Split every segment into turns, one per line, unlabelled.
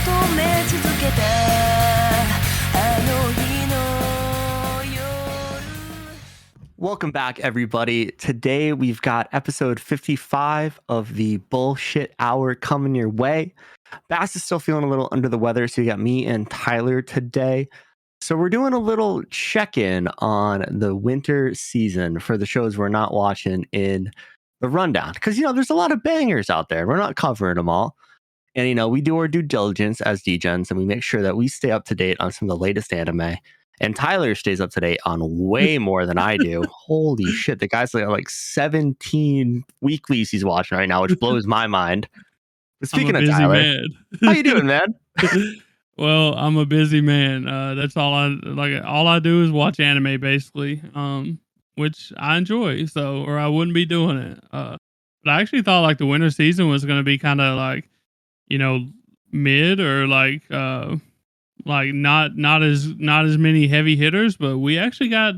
求め続けたあの日の夜
Welcome back, everybody. Today we've got episode 55 of the Bullshit Hour coming your way. Bass is still feeling a little under the weather, so you got me and Tyler today. So we're doing a little check-in on the winter season for the shows we're not watching in the rundown. Because, there's a lot of bangers out there. We're not covering them all. And, we do our due diligence as Degens, and we make sure that we stay up to date on some of the latest anime. And Tyler stays up to date on way more than I do. Holy shit. The guy's like 17 weeklies he's watching right now, which blows my mind. But speaking of Tyler,
man.
how you doing, man?
Well, I'm a busy man. That's all I like. All I do is watch anime, basically, which I enjoy. So, or I wouldn't be doing it. But I actually thought like the winter season was going to be kind of like, mid or like not as many heavy hitters. But we actually got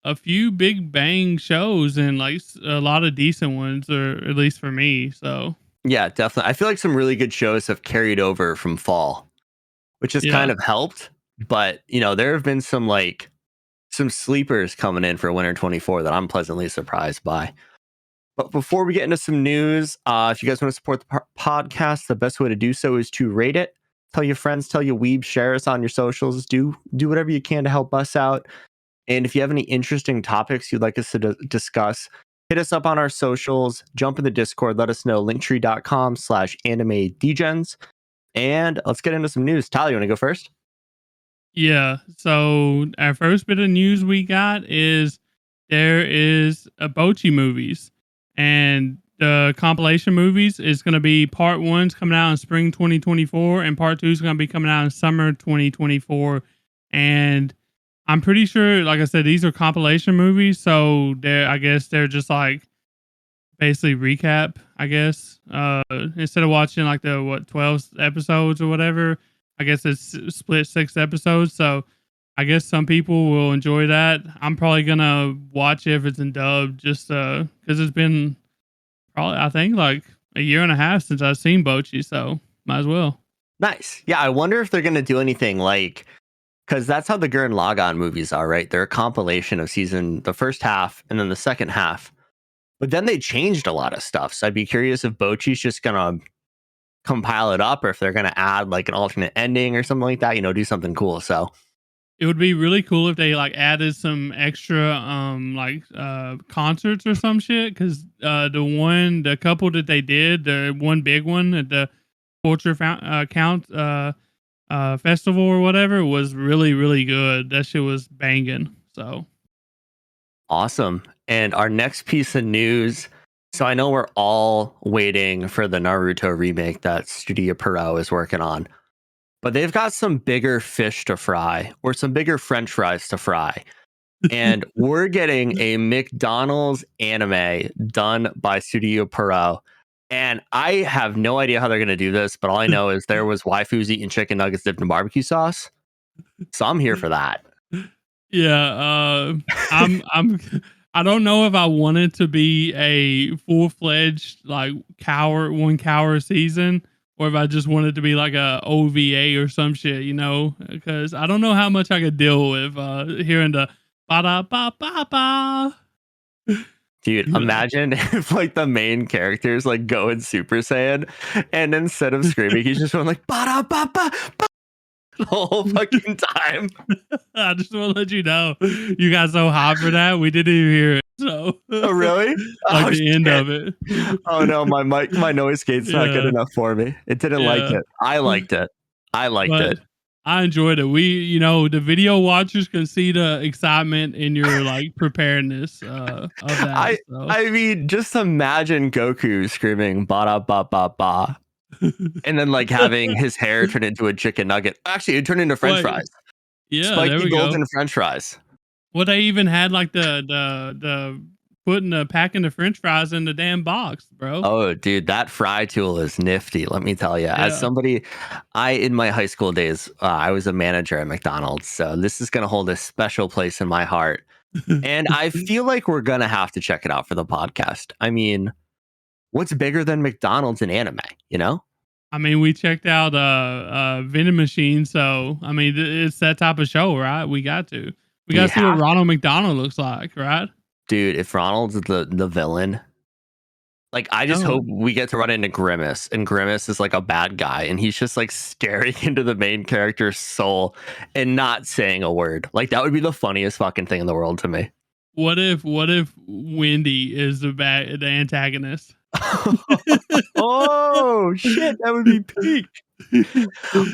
a few big bang shows and like a lot of decent ones, or at least for me. So.
Yeah, definitely. I feel like some really good shows have carried over from fall, which has kind of helped. But, there have been some sleepers coming in for Winter 24 that I'm pleasantly surprised by. But before we get into some news, if you guys want to support the podcast, the best way to do so is to rate it. Tell your friends, tell your weebs, share us on your socials. Do whatever you can to help us out. And if you have any interesting topics you'd like us to discuss, hit us up on our socials, jump in the Discord, let us know, linktree.com/Anime Degens. And let's get into some news. Tyler, you want to go first?
Yeah. So our first bit of news we got is there is a Bocchi movies, and the compilation movies is going to be part 1's coming out in spring 2024, and part 2 is going to be coming out in summer 2024. And I'm pretty sure, like I said, these are compilation movies, so I guess they're just like basically recap, I guess. Instead of watching like the 12 episodes or whatever, I guess it's split 6 episodes. So I guess some people will enjoy that. I'm probably gonna watch it if it's in dub, just because it's been probably, I think, like a year and a half since I've seen Bocchi, so might as well.
Nice. Yeah, I wonder if they're gonna do anything like, because that's how the Gurren Lagann movies are, right? They're a compilation of the first half and then the second half. But then they changed a lot of stuff. So I'd be curious if Bocchi's just going to compile it up, or if they're going to add like an alternate ending or something like that, do something cool. So
it would be really cool if they like added some extra concerts or some shit. Because the couple that they did, the one big one at the Culture Count festival or whatever, was really, really good. That shit was banging. So
awesome. And our next piece of news, so I know we're all waiting for the Naruto remake that Studio Pierrot is working on, but they've got some bigger fish to fry, or some bigger French fries to fry. And we're getting a McDonald's anime done by Studio Pierrot. And I have no idea how they're going to do this, but all I know is there was waifus eating chicken nuggets dipped in barbecue sauce. So I'm here for that.
Yeah, I don't know if I wanted to be a full-fledged like one cower season, or if I just wanted to be like a OVA or some shit, because I don't know how much I could deal with hearing the ba-da-ba-ba-ba.
Dude, imagine if like the main characters like go in Super Saiyan, and instead of screaming, he's just going like ba-da-ba-ba-ba the whole fucking time.
I just want to let you know, you got so hot for that, we didn't even hear it. So,
oh really?
Like the end of it.
Oh no, my noise gate's not good enough for me. It didn't like it. I liked it. I
enjoyed it. We, the video watchers can see the excitement in your like preparedness of that.
I mean, just imagine Goku screaming ba da ba ba ba, and then like having his hair turn into a chicken nugget. Actually, it turned into French fries.
Yeah,
spiky golden French fries.
Well, they even had like the packing the French fries in the damn box, bro.
Oh, dude, that fry tool is nifty. Let me tell you. Yeah. As somebody, in my high school days, I was a manager at McDonald's, so this is going to hold a special place in my heart. And I feel like we're going to have to check it out for the podcast. I mean, what's bigger than McDonald's in anime,
I mean, we checked out Vending Machine, so I mean, it's that type of show, right? We got to see what
have
Ronald McDonald looks like, right?
Dude, if Ronald's the villain, like I just
No.
hope we get to run into Grimace, and Grimace is like a bad guy, and he's just like staring into the main character's soul and not saying a word. Like that would be the funniest fucking thing in the world to me.
What if Wendy is the antagonist?
Oh shit, that would be peak.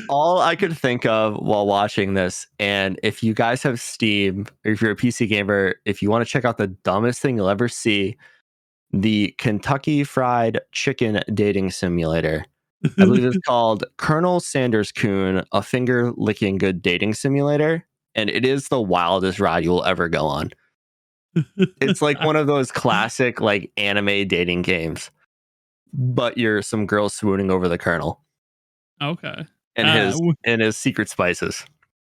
All I could think of while watching this, and if you guys have Steam, or if you're a PC gamer, if you want to check out the dumbest thing you'll ever see, the Kentucky Fried Chicken Dating Simulator. I believe it's called Colonel Sanders Coon, a finger licking good dating simulator. And it is the wildest ride you will ever go on. It's like one of those classic like anime dating games, but you're some girl swooning over the Colonel
Okay.
and his secret spices.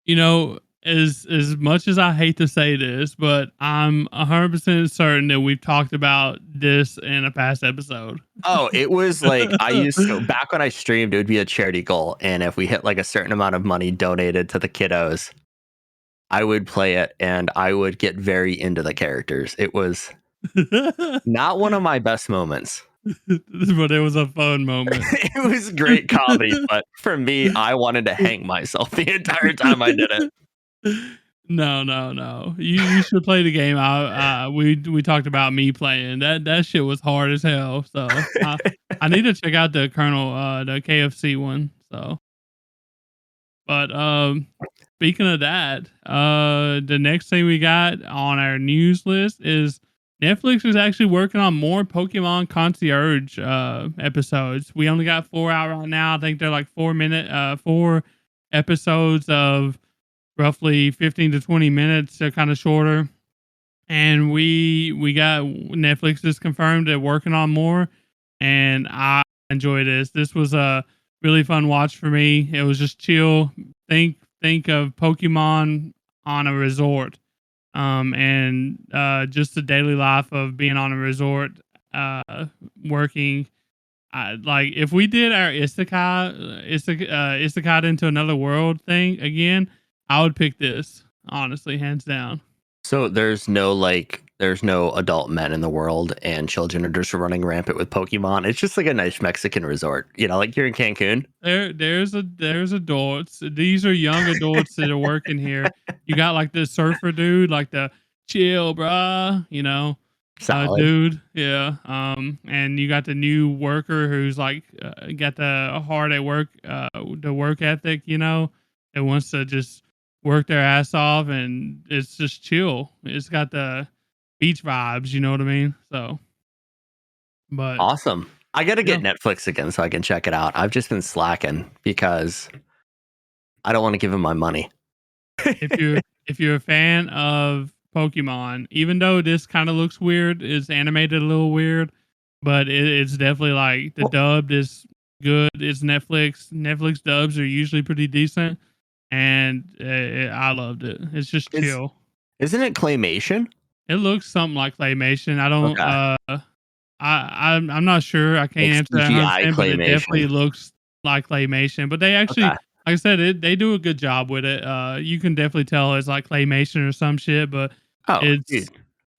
You know, as much as I hate to say this, but I'm 100% certain that we've talked about this in a past episode.
Oh, it was like I used to back when I streamed, it would be a charity goal. And if we hit like a certain amount of money donated to the kiddos, I would play it and I would get very into the characters. It was not one of my best moments.
But it was a fun moment.
It was great comedy, but for me, I wanted to hang myself the entire time I did it.
No. You should play the game. We talked about me playing that shit was hard as hell. So I need to check out the Colonel the KFC one. So, but speaking of that, the next thing we got on our news list is Netflix is actually working on more Pokemon Concierge episodes. We only got 4 out right now. I think they're like 4 episodes of roughly 15 to 20 minutes. They're kind of shorter. And we got Netflix is confirmed they're working on more. And I enjoy this. This was a really fun watch for me. It was just chill. Think of Pokemon on a resort. And just the daily life of being on a resort, working. Like if we did our isekai into another world thing again, I would pick this, honestly, hands down.
So there's no adult men in the world, and children are just running rampant with Pokemon. It's just like a nice Mexican resort, like you're in Cancun.
There's adults. These are young adults that are working here. You got like the surfer dude, like the chill, bruh,
Solid.
dude, yeah. And you got the new worker who's like got the hard at work, the work ethic, that wants to just work their ass off, and it's just chill. It's got the beach vibes, you know what I mean? So, but
Awesome. I got to get Netflix again so I can check it out. I've just been slacking because I don't want to give him my money.
if you're a fan of Pokemon, even though this kind of looks weird, it's animated a little weird, but it's definitely like the dubbed is good. It's Netflix. Netflix dubs are usually pretty decent, and I loved it. It's just chill.
Isn't it claymation?
It looks something like claymation. I don't.
Okay.
I'm not sure. I can't answer that 100%, but it definitely looks like claymation. But they actually, like I said, they do a good job with it. You can definitely tell it's like claymation or some shit, but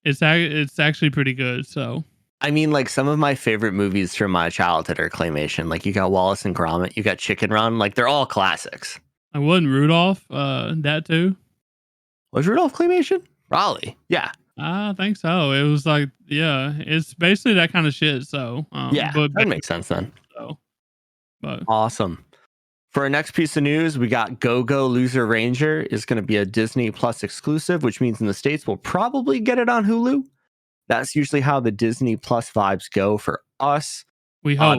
it's actually pretty good. So
I mean, like some of my favorite movies from my childhood are claymation. Like you got Wallace and Gromit, you got Chicken Run. Like they're all classics.
I wasn't Rudolph. That too.
Was Rudolph claymation? Raleigh. Yeah.
I think so. It was like, yeah, it's basically that kind of shit. So,
but that makes sense then.
So, but
awesome. For our next piece of news, we got Go Go Loser Ranger is going to be a Disney Plus exclusive, which means in the States we'll probably get it on Hulu. That's usually how the Disney Plus vibes go for us.
We hope.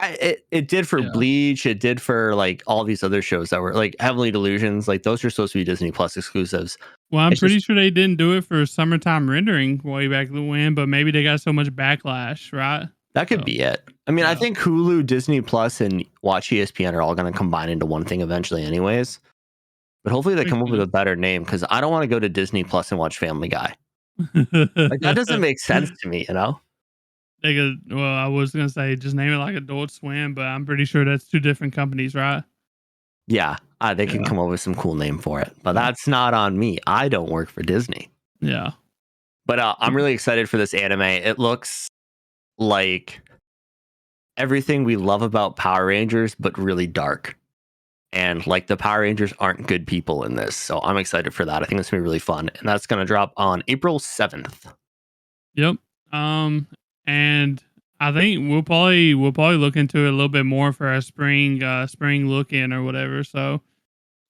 It did for Bleach. It did for like all these other shows that were like Heavenly Delusions. Like those are supposed to be Disney Plus exclusives.
Well, I'm pretty sure they didn't do it for summertime rendering way back when, but maybe they got so much backlash, right?
That could be it. I mean, I think Hulu, Disney Plus, and Watch ESPN are all going to combine into one thing eventually anyways. But hopefully they come up with a better name, because I don't want to go to Disney Plus and watch Family Guy. Like that doesn't make sense to me,
they could. Well, I was gonna say just name it like Adult Swim, but I'm pretty sure that's two different companies, right?
Yeah, they can
Yeah.
come up with some cool name for it, but
Yeah.
that's not on me. I don't work for Disney.
Yeah.
But I'm really excited for this anime. It looks like everything we love about Power Rangers, but really dark. And like the Power Rangers aren't good people in this. So I'm excited for that. I think it's going to be really fun. And that's going to drop on April 7th.
Yep. And I think we'll probably look into it a little bit more for our spring look in or whatever. So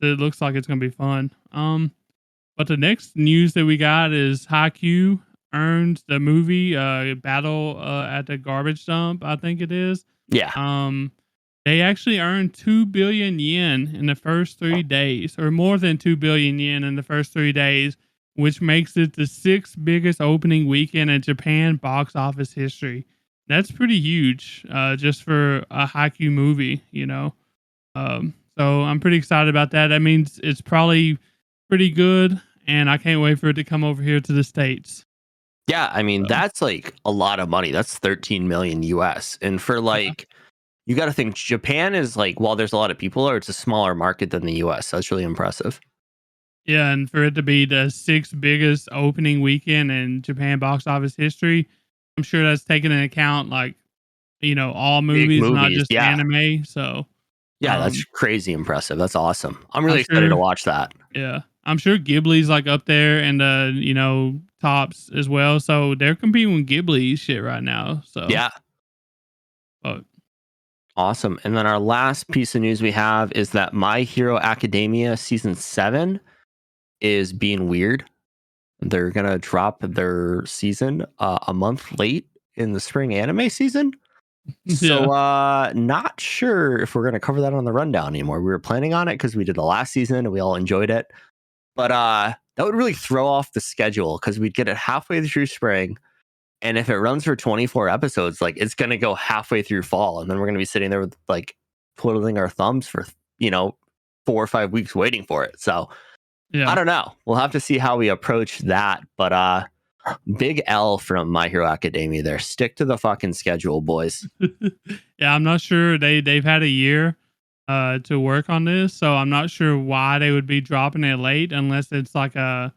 it looks like it's gonna be fun. But the next news that we got is Haikyuu earned the movie Battle at the Garbage Dump, I think it is.
Yeah.
They actually earned 2 billion yen in the first 3 days, or more than 2 billion yen in the first 3 days, which makes it the sixth biggest opening weekend in Japan box office history. That's pretty huge, just for a Haikyuu movie, you know. So I'm pretty excited about that. That means it's probably pretty good, and I can't wait for it to come over here to the States.
Yeah. I mean,
So,
that's like a lot of money. That's 13 million US. And for like, you got to think Japan is like, while there's a lot of people there, it's a smaller market than the US. So that's really impressive.
yeah, and for it to be the sixth biggest opening weekend in Japan box office history, I'm sure that's taken into account like, all
Big
movies, not
movies.
just
Yeah.
anime. So
Yeah. That's
um
crazy impressive. That's awesome. I'm
I'm
really excited to
sure
watch that.
yeah. I'm sure Ghibli's like up there and tops as well. So they're competing with Ghibli shit right now. So
Yeah.
but
Awesome. And then our last piece of news we have is that My Hero Academia season 7 is being weird. They're going to drop their season a month late in the spring anime season. So not sure if we're going to cover that on the rundown anymore. We were planning on it because we did the last season and we all enjoyed it. But that would really throw off the schedule because we'd get it halfway through spring. And if it runs for 24 episodes, like it's going to go halfway through fall. And then we're going to be sitting there with like twiddling our thumbs for, 4 or 5 weeks waiting for it. So I don't know. We'll have to see how we approach that. But big L from My Hero Academia there. Stick to the fucking schedule, boys.
yeah, I'm not sure they've had a year to work on this, so I'm not sure why they would be dropping it late unless it's like a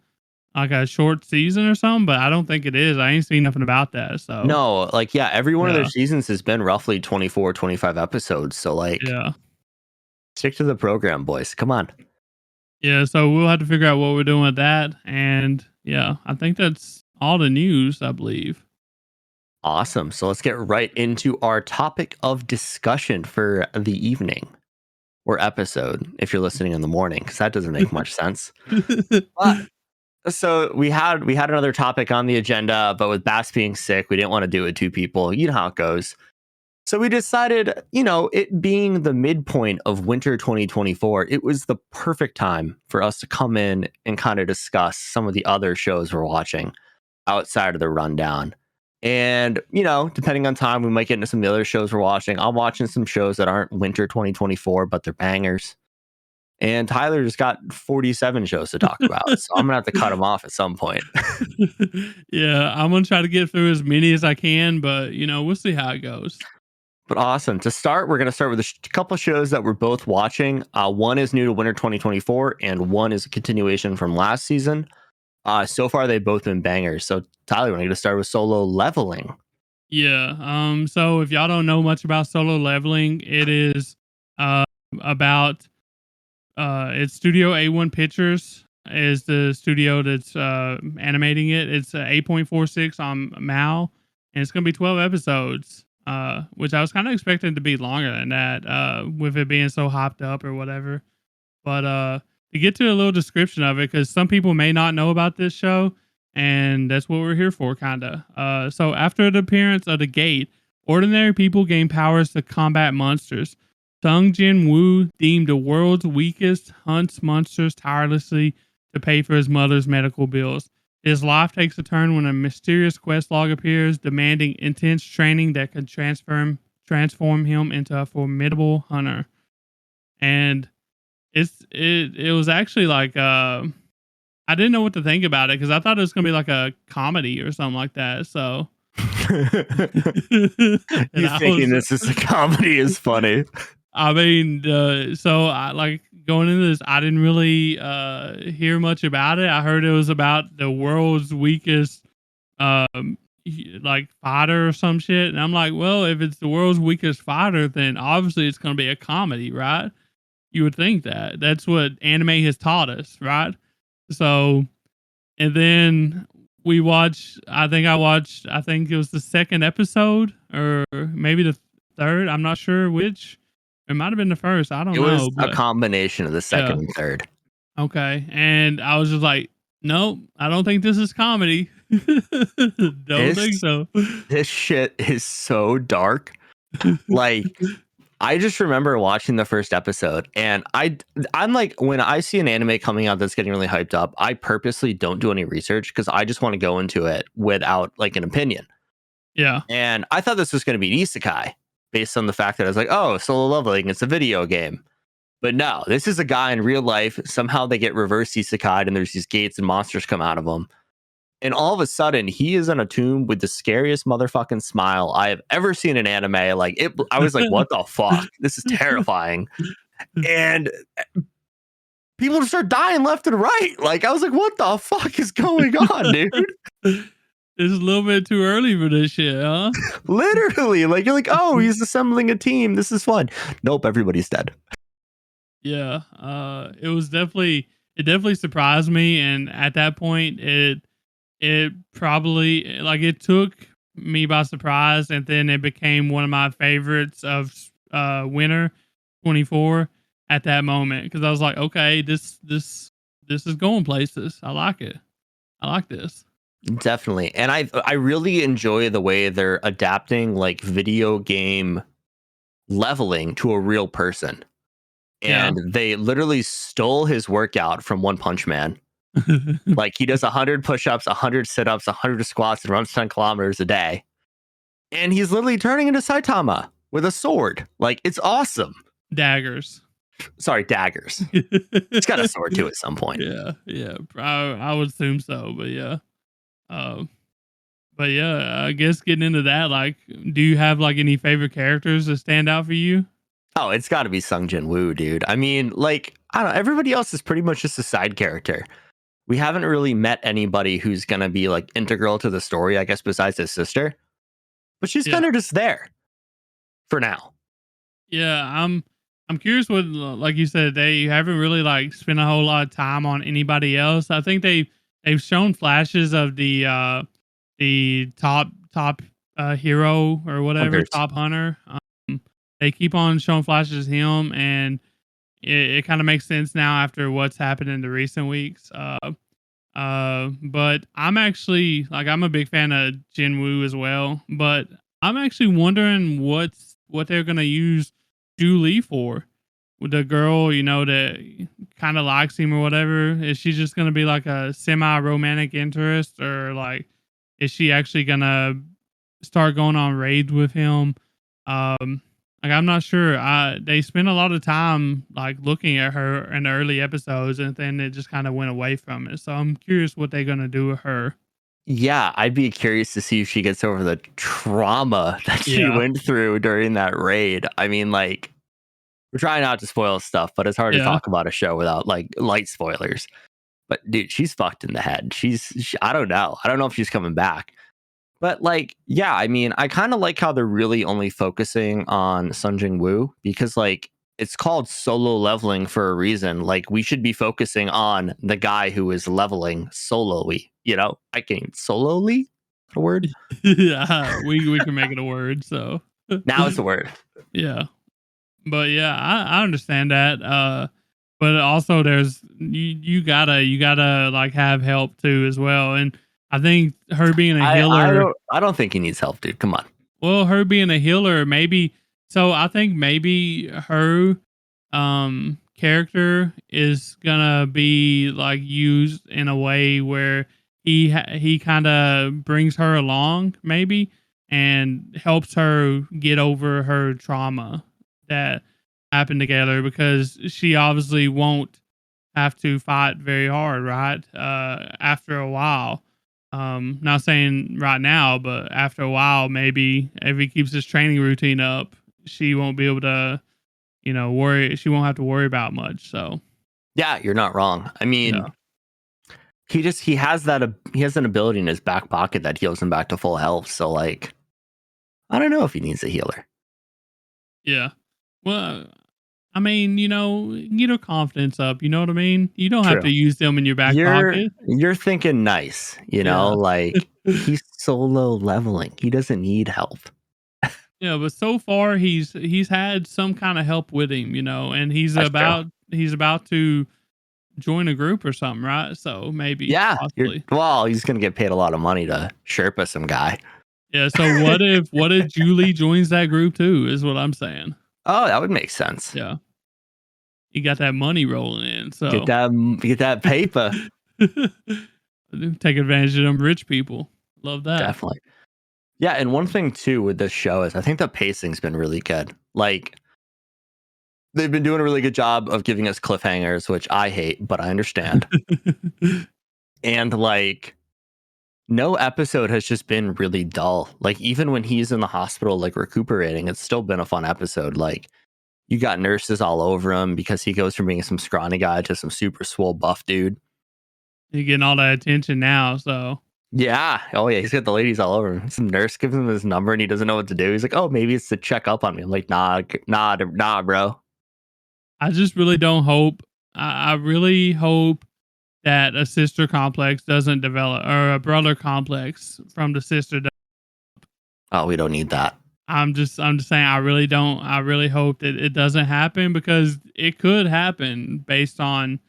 short season or something, but I don't think it is. I ain't seen nothing about that. So
No, like, yeah, every one of their
Yeah.
seasons has been roughly 24, 25 episodes. So, like,
yeah.
stick to the program, boys. Come on.
Yeah, so we'll have to figure out what we're doing with that. And yeah, I think that's all the news, I believe.
Awesome. So let's get right into our topic of discussion for the evening or episode if you're listening in the morning, because that doesn't make much sense. But so we had another topic on the agenda, but with Bass being sick, we didn't want to do it with two people. You know how it goes. So we decided, it being the midpoint of winter 2024, it was the perfect time for us to come in and kind of discuss some of the other shows we're watching outside of the rundown. And, depending on time, we might get into some of the other shows we're watching. I'm watching some shows that aren't winter 2024, but they're bangers. And Tyler just got 47 shows to talk about. So I'm going to have to cut him off at some point.
Yeah, I'm going to try to get through as many as I can, but, we'll see how it goes.
But awesome. To start, we're going to start with a couple shows that we're both watching. One is new to winter 2024, and one is a continuation from last season. So far, they've both been bangers. So, Tyler, we're going to start with Solo Leveling.
Yeah. So if y'all don't know much about Solo Leveling, it is about it's Studio A1 Pictures is the studio that's animating it. It's 8.46 on Mal, and it's going to be 12 episodes. Which I was kind of expecting to be longer than that, with it being so hopped up or whatever. But to get to a little description of it, because some people may not know about this show, and that's what we're here for, kinda. So after the appearance of the Gate, ordinary people gain powers to combat monsters. Sung Jin Woo, deemed the world's weakest, hunts monsters tirelessly to pay for his mother's medical bills. His life takes a turn when a mysterious quest log appears, demanding intense training that can transform him into a formidable hunter. And it was actually like I didn't know what to think about it because I thought it was gonna be like a comedy or something like that. So And
You
I
thinking
was,
this is a comedy is funny.
I mean, so I like going into this. I didn't really hear much about it. I heard it was about the world's weakest, like fighter or some shit. And I'm like, well, if it's the world's weakest fighter, then obviously it's going to be a comedy, right? You would think that. That's what anime has taught us, right? So, and then we watched. I think it was the second episode, or maybe the third. I'm not sure which. It might have been the first. I don't
It was
know,
a
but
combination of the second
yeah.
and third.
Okay. And I was just like, nope, I don't think this is comedy. Don't think
This
so.
this shit is so dark. Like, I just remember watching the first episode, and I'm like, when I see an anime coming out that's getting really hyped up, I purposely don't do any research because I just want to go into it without like an opinion.
Yeah.
And I thought this was going to be an isekai based on the fact that I was like, oh, solo leveling, it's a video game. But no, this is a guy in real life. Somehow they get reverse isekai, and there's these gates and monsters come out of them. And all of a sudden, he is in a tomb with the scariest motherfucking smile I have ever seen in anime. Like it, I was like, "What the fuck? This is terrifying!" And people just start dying left and right. Like I was like, "What the fuck is going on, dude?"
It's a little bit too early for this shit, huh?
Literally, like you're like, "Oh, he's assembling a team. This is fun." Nope, everybody's dead.
Yeah. It definitely surprised me, and at that point it probably like it took me by surprise, and then it became one of my favorites of winter 24 at that moment, because I was like, okay, this is going places. I like it. I like this.
Definitely, and I really enjoy the way they're adapting like video game leveling to a real person.
Yeah.
And they literally stole his workout from One Punch Man. Like he does 100 push-ups, 100 sit-ups, 100 squats, and runs 10 kilometers a day. And he's literally turning into Saitama with a sword. Like it's awesome.
Daggers.
Sorry, daggers. It's got a sword too at some point.
Yeah, yeah. I would assume so, but yeah. Uh, but yeah, I guess getting into that, like, do you have like any favorite characters that stand out for you?
Oh, it's got to be Sung Jin Woo, dude. I mean, like, I don't know. Everybody else is pretty much just a side character. We haven't really met anybody who's going to be like integral to the story, I guess, besides his sister. But she's
Yeah.
kind of just there for now.
Yeah, I'm curious what, like you said, they haven't really like spent a whole lot of time on anybody else. I think they've shown flashes of the top hero or whatever,
Hunters.
top hunter. They keep on showing flashes of him, and it kind of makes sense now after what's happened in the recent weeks. But I'm actually like, I'm a big fan of Jinwoo as well, but I'm actually wondering what they're gonna use Julie for. With the girl, you know, that kind of likes him or whatever. Is she just gonna be like a semi romantic interest, or like is she actually gonna start going on raids with him? Like I'm not sure. They spent a lot of time like looking at her in the early episodes, and then it just kind of went away from it. So I'm curious what they're gonna do with her.
Yeah, I'd be curious to see if she gets over the trauma that she
Yeah,
went through during that raid. I mean, like, we're trying not to spoil stuff, but it's hard to
yeah,
talk about a show without like light spoilers. But dude, she's fucked in the head. I don't know. I don't know if she's coming back. But like, yeah, I mean, I kind of like how they're really only focusing on Sun Jin Woo because like it's called solo leveling for a reason. Like we should be focusing on the guy who is leveling sololy. You know, I can't solely a word.
yeah. We can make it a word. So
Now it's a word.
yeah, but yeah, I understand that. But also there's you gotta like have help too as well, and I think her being a healer.
I don't think he needs help, dude. Come on.
Well, her being a healer, maybe. So I think maybe her character is gonna be like used in a way where he kind of brings her along, maybe, and helps her get over her trauma that happened together, because she obviously won't have to fight very hard, right? After a while. Not saying right now, but after a while, maybe if he keeps his training routine up, she won't be able to, worry. She won't have to worry about much. So
Yeah, you're not wrong. I mean,
yeah,
he has an ability in his back pocket that heals him back to full health. So like, I don't know if he needs a healer.
yeah. Well, I mean, get her confidence up. You know what I mean? You don't have
True.
to use them in your back
You're
pocket.
you're thinking nice,
Yeah.
like he's solo leveling. He doesn't need help.
Yeah, but so far he's had some kind of help with him, and
That's true.
he's about to join a group or something, right? So maybe
Yeah,
possibly.
he's gonna get paid a lot of money to Sherpa some guy.
Yeah, so what if Julie joins that group too, is what I'm saying.
Oh, that would make sense.
Yeah. You got that money rolling in, so
Get that paper.
take advantage of them rich people. Love that.
Definitely. Yeah, and one thing too with this show is I think the pacing's been really good. Like they've been doing a really good job of giving us cliffhangers, which I hate, but I understand. And like no episode has just been really dull. Like even when he's in the hospital like recuperating, it's still been a fun episode. Like you got nurses all over him because he goes from being some scrawny guy to some super swole buff dude.
You're getting all that attention now, so
Yeah. Oh yeah. He's got the ladies all over him. Some nurse gives him his number and he doesn't know what to do. He's like, oh, maybe it's to check up on me. I'm like, nah, bro.
I just really don't hope. I really hope that a sister complex doesn't develop, or a brother complex from the sister.
Oh, we don't need that.
I'm just saying. I really don't. I really hope that it doesn't happen, because it could happen based on,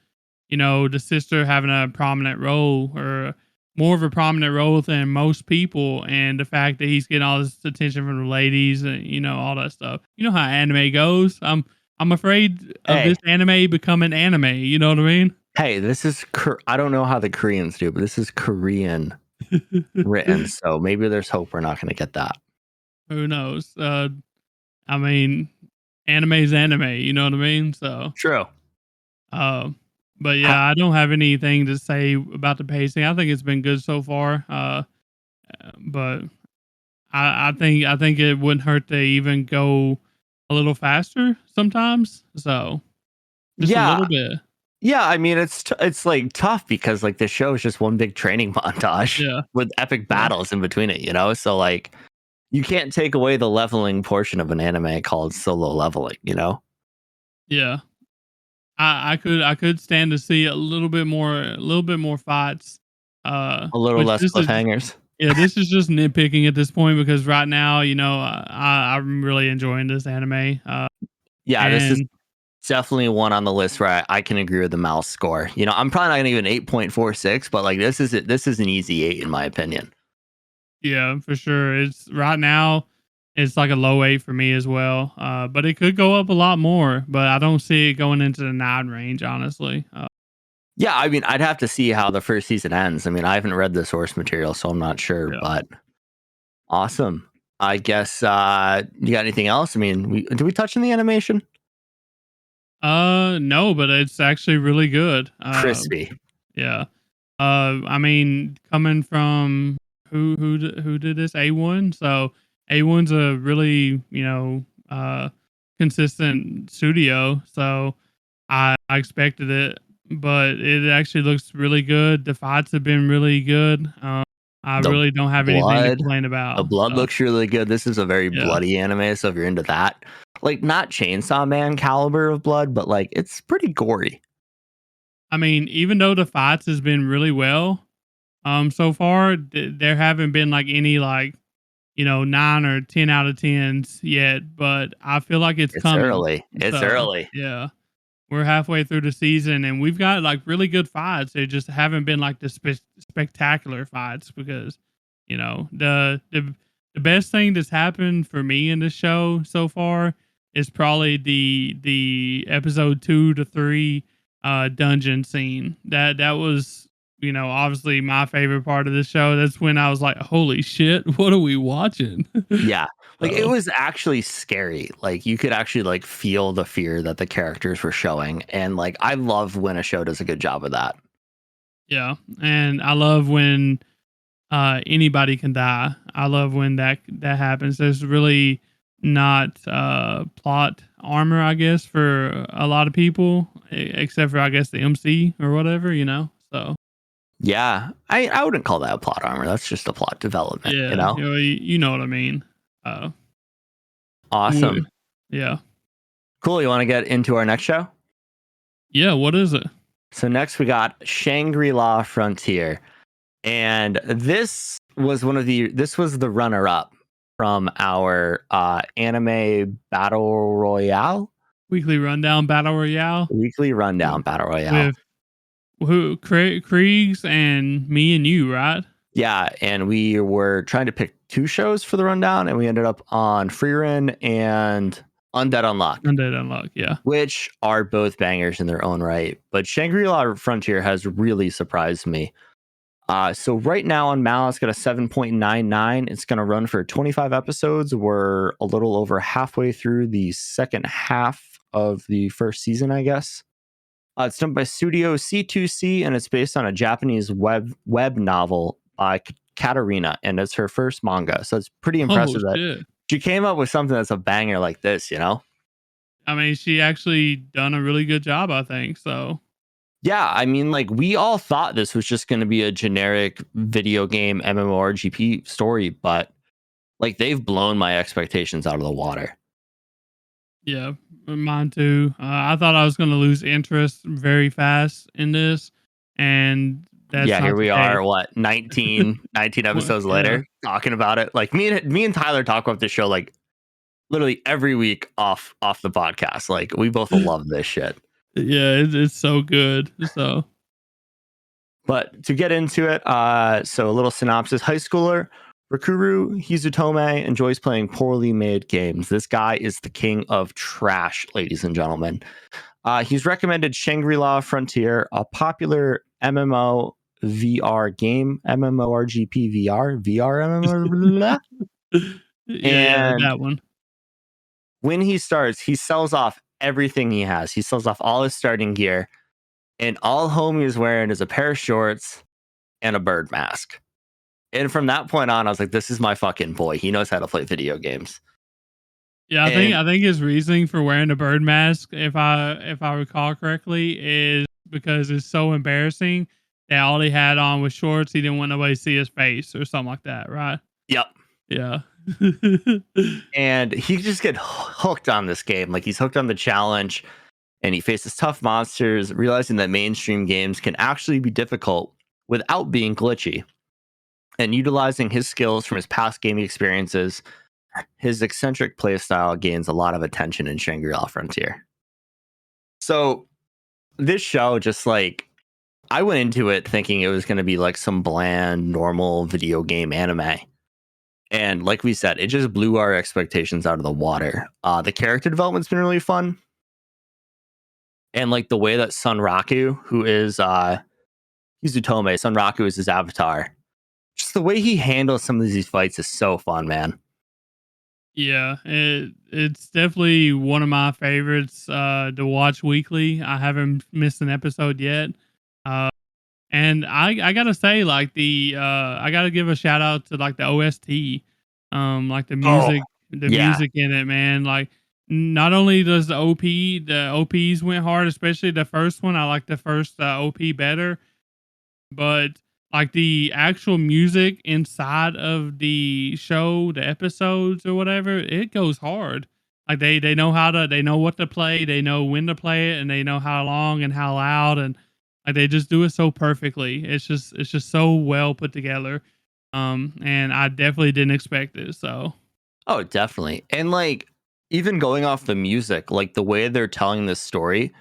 the sister having a prominent role, or more of a prominent role than most people, and the fact that he's getting all this attention from the ladies, and all that stuff. You know how anime goes. I'm afraid of
Hey.
this anime becoming anime. You know what I mean?
Hey, this is I don't know how the Koreans do, but this is Korean written, so maybe there's hope we're not going to get that.
Who knows? I mean, anime's anime. You know what I mean? So
True.
but yeah, I don't have anything to say about the pacing. I think it's been good so far. But I think it wouldn't hurt to even go a little faster sometimes. So just a little bit.
Yeah, I mean it's like tough because like the show is just one big training montage with epic battles in between it, so like you can't take away the leveling portion of an anime called solo leveling,
Yeah. I could stand to see a little bit more fights.
A little
Which
less cliffhangers.
This is just nitpicking at this point, because right now, I'm really enjoying this anime.
Yeah, this is definitely one on the list where I can agree with the mouse score. I'm probably not going to give an 8.46, but like this is an easy 8 in my opinion.
Yeah, for sure. It's right now, it's like a low 8 for me as well. But it could go up a lot more, but I don't see it going into the 9 range, honestly.
Yeah, I mean, I'd have to see how the first season ends. I mean, I haven't read the source material, so I'm not sure, but awesome. I guess you got anything else? I mean, did we touch on the animation?
No, but it's actually really good.
Crispy.
Yeah. I mean, coming from who did this? A1. So A1's a really, consistent studio. So I expected it, but it actually looks really good. The fights have been really good. I really don't have anything to complain about.
The blood looks really good. This is a very bloody anime, so if you're into that, like not Chainsaw Man caliber of blood, but like it's pretty gory.
I mean, even though the fights has been really well, so far there haven't been like any like 9 or 10 out of 10s yet, but I feel like it's coming.
Early. It's early.
Yeah. We're halfway through the season and we've got like really good fights. They just haven't been like the spectacular fights, because the best thing that's happened for me in this show so far is probably the episode 2 to 3 dungeon scene. That was obviously my favorite part of the show. That's when I was like, holy shit, what are we watching?
Yeah. Like it was actually scary. Like you could actually like feel the fear that the characters were showing. And like I love when a show does a good job of that.
Yeah. And I love when anybody can die. I love when that happens. There's really not plot armor, I guess, for a lot of people, except for I guess the MC or whatever, So
Yeah, I wouldn't call that a plot armor. That's just a plot development, you
yeah,
know?
you know what I mean. Uh,
Awesome.
yeah,
Cool. You want to get into our next show?
yeah. What is it?
So next we got Shangri-La Frontier. And this was the runner-up from our anime battle royale.
Weekly rundown battle royale
Weekly rundown battle royale.
with who? Kriegs and me and you, right?
Yeah, and we were trying to pick 2 shows for the rundown, and we ended up on Freerun and Undead Unlock.
Undead Unlock, yeah.
Which are both bangers in their own right. But Shangri-La Frontier has really surprised me. So right now on Mal, it's got a 7.99. It's going to run for 25 episodes. We're a little over halfway through the second half of the first season, I guess. It's done by Studio C2C, and it's based on a Japanese web novel by Katarina, and it's her first manga. So it's pretty impressive that
Shit.
she came up with something that's a banger like this, you know?
I mean, she actually done a really good job, I think. So
Yeah, I mean, like, we all thought this was just going to be a generic video game MMORPG story, but like they've blown my expectations out of the water.
yeah, mine too. I thought I was going to lose interest very fast in this, and that's
Yeah,
not
here
the
we
case.
are, what, 19 episodes later, talking about it. Like me and Tyler talk about this show like literally every week off the podcast. Like we both love this shit.
Yeah, it's so good. So
But to get into it, so a little synopsis. High schooler Rikuru Hizutome enjoys playing poorly made games. This guy is the king of trash, ladies and gentlemen. He's recommended Shangri-La Frontier, a popular MMO VR game, MMORGP VR, MMO.
yeah,
And
that one.
when he starts, he sells off everything he has. He sells off all his starting gear, and all homie is wearing is a pair of shorts and a bird mask. And from that point on, I was like, this is my fucking boy. He knows how to play video games.
Yeah,
And
I think his reasoning for wearing a bird mask, if I recall correctly, is because it's so embarrassing that all he had on was shorts. He didn't want nobody to see his face or something like that, right?
yep.
Yeah.
And he just get hooked on this game. Like he's hooked on the challenge, and he faces tough monsters, realizing that mainstream games can actually be difficult without being glitchy. And utilizing his skills from his past gaming experiences, his eccentric playstyle gains a lot of attention in Shangri-La Frontier. So this show, just like, I went into it thinking it was going to be like some bland, normal video game anime. And like we said, it just blew our expectations out of the water. The character development's been really fun. And like the way that Sunraku, who is Hizutome, Sunraku is his avatar. Just the way he handles some of these fights is so fun, man.
Yeah, it's definitely one of my favorites to watch weekly. I haven't missed an episode yet. And I gotta say, like I gotta give a shout out to like the OST, like the music in it, man. Like not only does the OPs went hard, especially the first one. I like the first OP better, but like the actual music inside of the show, the episodes or whatever, it goes hard. Like they know they know what to play, they know when to play it, and they know how long and how loud, and like they just do it so perfectly. It's just so well put together. And I definitely didn't expect it. So
Oh, definitely. And like even going off the music, like the way they're telling this story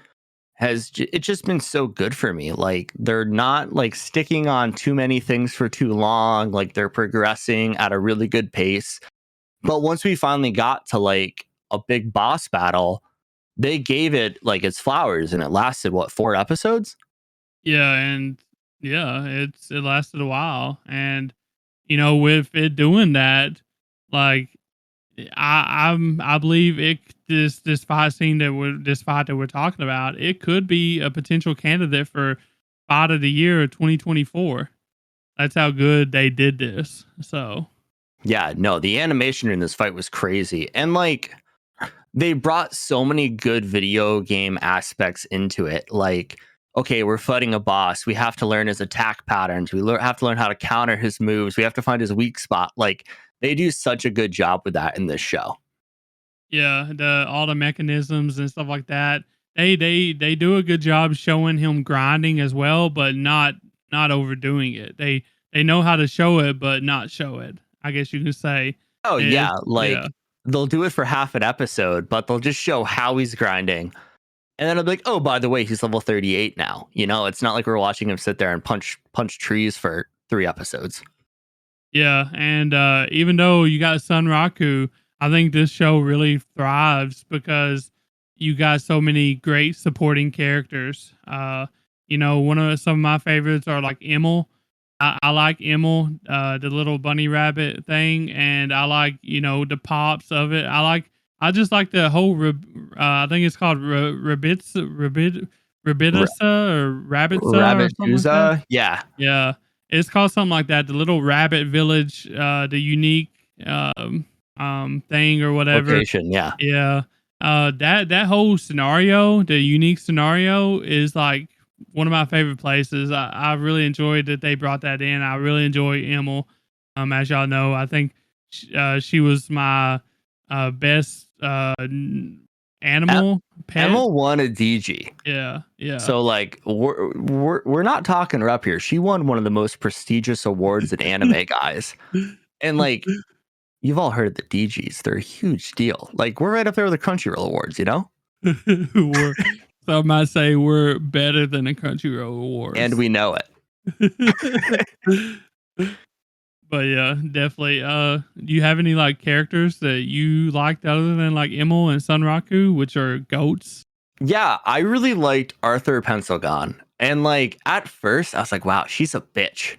it's just been so good for me. Like they're not like sticking on too many things for too long. Like they're progressing at a really good pace. But once we finally got to like a big boss battle, they gave it like its flowers, and it lasted what, 4 episodes?
yeah, and yeah, it lasted a while, and with it doing that, like I believe this fight scene this fight that we're talking about, it could be a potential candidate for fight of the year of 2024. That's how good they did this. So
Yeah, no, the animation in this fight was crazy. And like they brought so many good video game aspects into it. Like, okay, we're fighting a boss. We have to learn his attack patterns. We have to learn how to counter his moves. We have to find his weak spot. Like, they do such a good job with that in this show.
yeah, the all the mechanisms and stuff like that. They do a good job showing him grinding as well, but not overdoing it. They know how to show it, but not show it. I guess you could say.
Oh,
It's,
yeah.
yeah.
Like, they'll do it for half an episode, but they'll just show how he's grinding. And then I'll be like, oh, by the way, he's level 38 now. You know, it's not like we're watching him sit there and punch trees for 3 episodes.
Yeah, and even though you got Sun Raku, I think this show really thrives because you got so many great supporting characters. One of some of my favorites are like Emil. I like Emil, the little bunny rabbit thing, and I like the pops of it. I just like the whole. I think it's called Rabitsa or Rabbitsa or
Rabbit
something like that.
Yeah.
Yeah, it's called something like that. The little rabbit village, the unique thing or whatever.
Location. Yeah.
Yeah. That whole scenario, the unique scenario, is like one of my favorite places. I really enjoyed that they brought that in. I really enjoy Emil. As y'all know, I think she was my best animal pet.
Emma won a DG.
Yeah, yeah.
So like we're not talking her up here. She won one of the most prestigious awards in anime, guys. And like you've all heard the DGs, they're a huge deal. Like we're right up there with the Crunchyroll Awards, you know?
Some might say we're better than the Crunchyroll Awards.
And we know it.
But yeah, definitely. Do you have any like characters that you liked other than like Emil and Sunraku, which are goats?
Yeah, I really liked Arthur Pencilgon. And like at first I was like, wow, she's a bitch.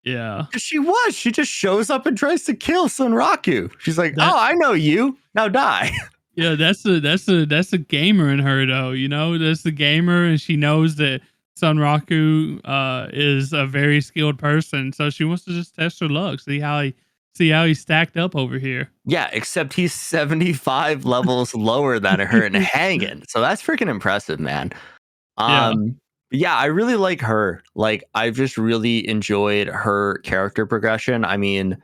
Yeah.
She just shows up and tries to kill Sunraku. She's like, oh, I know you. Now die.
Yeah, that's a gamer in her though, that's the gamer, and she knows that Sunraku is a very skilled person, so she wants to just test her luck, see how he stacked up over here.
Yeah, except he's 75 levels lower than her and hanging. So that's freaking impressive, man. Yeah, I really like her. Like, I've just really enjoyed her character progression. I mean,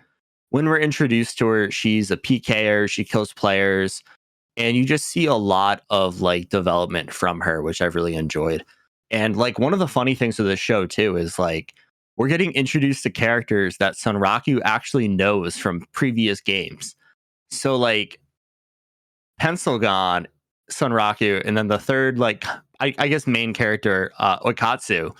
when we're introduced to her, she's a PKer, she kills players, and you just see a lot of like development from her, which I've really enjoyed. And like one of the funny things of this show too is like we're getting introduced to characters that Sunraku actually knows from previous games. So like Pencilgon, Sunraku, and then the third, like I guess main character, Oikatsu,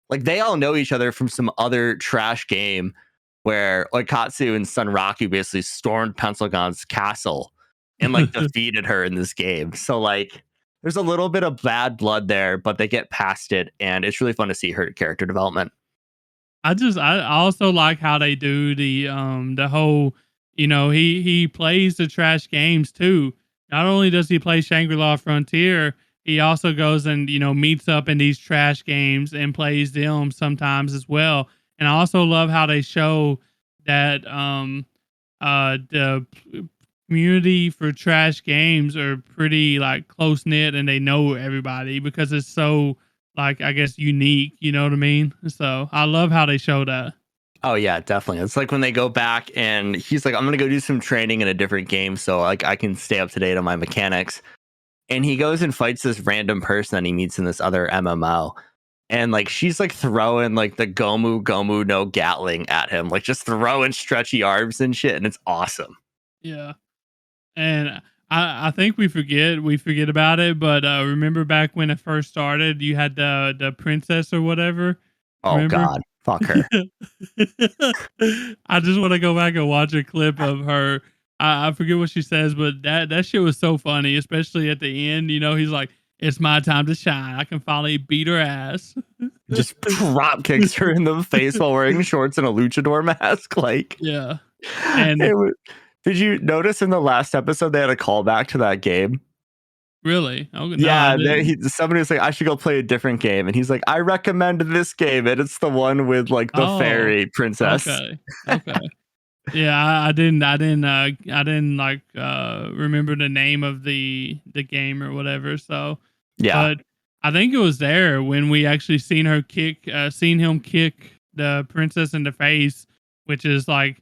like they all know each other from some other trash game where Oikatsu and Sunraku basically stormed Pencilgon's castle and like defeated her in this game. So like there's a little bit of bad blood there, but they get past it, and it's really fun to see her character development.
I also like how they do the whole, he plays the trash games too. Not only does he play Shangri-La Frontier, he also goes and meets up in these trash games and plays them sometimes as well. And I also love how they show that the community for trash games are pretty like close knit, and they know everybody because it's so like, I guess, unique, you know what I mean? So I love how they show that.
Oh yeah, definitely. It's like when they go back and he's like, I'm gonna go do some training in a different game so like I can stay up to date on my mechanics. And he goes and fights this random person that he meets in this other MMO. And like she's like throwing like the Gomu no Gatling at him, like just throwing stretchy arms and shit, and it's awesome.
Yeah. And I think we forget about it, but remember back when it first started, you had the princess or whatever.
Oh
Remember?
God, fuck her.
I just want to go back and watch a clip of her. I forget what she says, but that shit was so funny, especially at the end. He's like, "It's my time to shine. I can finally beat her ass."
Just drop kicks her in the face while wearing shorts and a luchador mask. Like,
yeah. And
did you notice in the last episode they had a callback to that game?
Really? Oh no, I
Yeah,
didn't.
somebody was like, I should go play a different game, and he's like, I recommend this game, and it's the one with like the
Oh,
fairy princess.
okay, okay. Yeah, I didn't like remember the name of the game or whatever. So,
Yeah,
but I think it was there when we actually seen him kick the princess in the face, which is like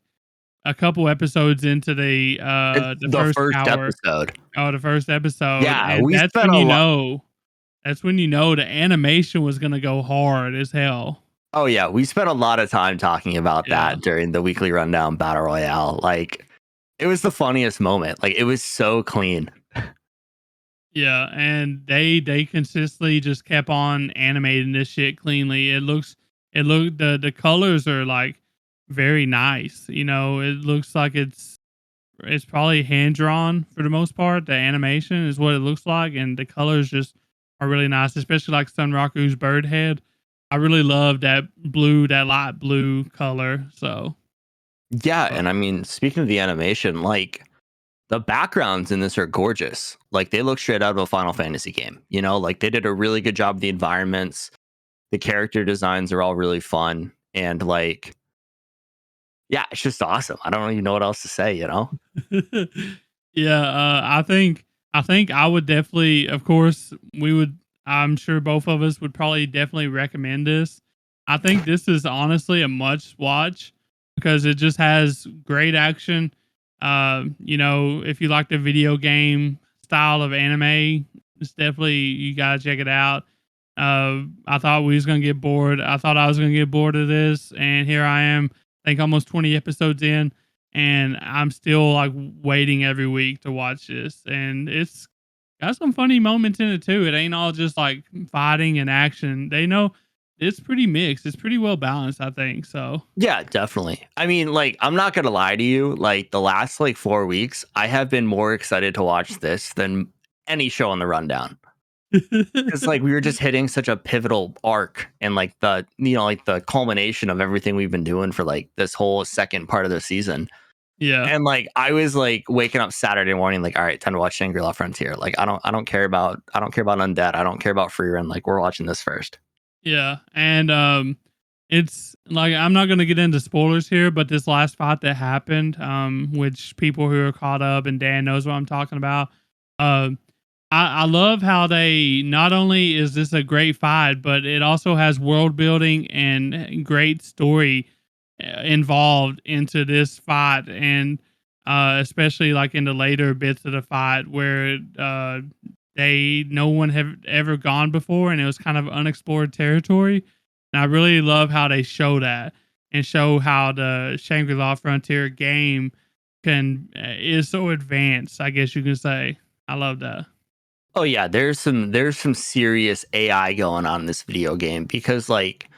a couple episodes into
it's
the
the
first
first
hour.
episode.
Oh, the first episode,
Yeah,
and
we spent a lot.
that's when you know the animation was gonna go hard as hell.
Oh yeah, we spent a lot of time talking about
Yeah.
that during the weekly rundown battle royale. Like, it was the funniest moment. Like, it was so clean.
Yeah, and they consistently just kept on animating this shit cleanly. The colors are like very nice. You know, it looks like it's probably hand drawn for the most part. The animation is what it looks like, and the colors just are really nice, especially like Sunraku's bird head. I really love that light blue color. So,
Yeah,
but
and I mean, speaking of the animation, like the backgrounds in this are gorgeous. Like they look straight out of a Final Fantasy game. You know, like they did a really good job of the environments. The character designs are all really fun, and like, yeah, it's just awesome. I don't even know what else to say. You know?
yeah, I think I would definitely, of course, we would. I'm sure both of us would probably definitely recommend this. I think this is honestly a must watch because it just has great action. You know, if you like the video game style of anime, it's definitely you gotta check it out. I thought we was gonna get bored. I thought I was gonna get bored of this, and here I am. I think almost 20 episodes in, and I'm still like waiting every week to watch this. And it's got some funny moments in it too. It ain't all just like fighting and action. They know it's pretty mixed. It's pretty well balanced, I think. So
Yeah, definitely. I mean, like, I'm not gonna lie to you. Like the last like 4 weeks, I have been more excited to watch this than any show on the rundown. Because like we were just hitting such a pivotal arc and like like the culmination of everything we've been doing for like this whole second part of the season.
yeah.
And like I was like waking up Saturday morning, like, all right, time to watch Shangri-La Frontier. Like I don't care about Undead. I don't care about Free Run. Like we're watching this first.
Yeah. And it's like I'm not gonna get into spoilers here, but this last fight that happened, which people who are caught up and Dan knows what I'm talking about. Um I love how they not only is this a great fight, but it also has world building and great story involved into this fight, and especially like in the later bits of the fight where they no one have ever gone before, and it was kind of unexplored territory. And I really love how they show that and show how the Shangri-La Frontier game is so advanced. I guess you can say. I love that.
Oh yeah, there's some serious AI going on in this video game because like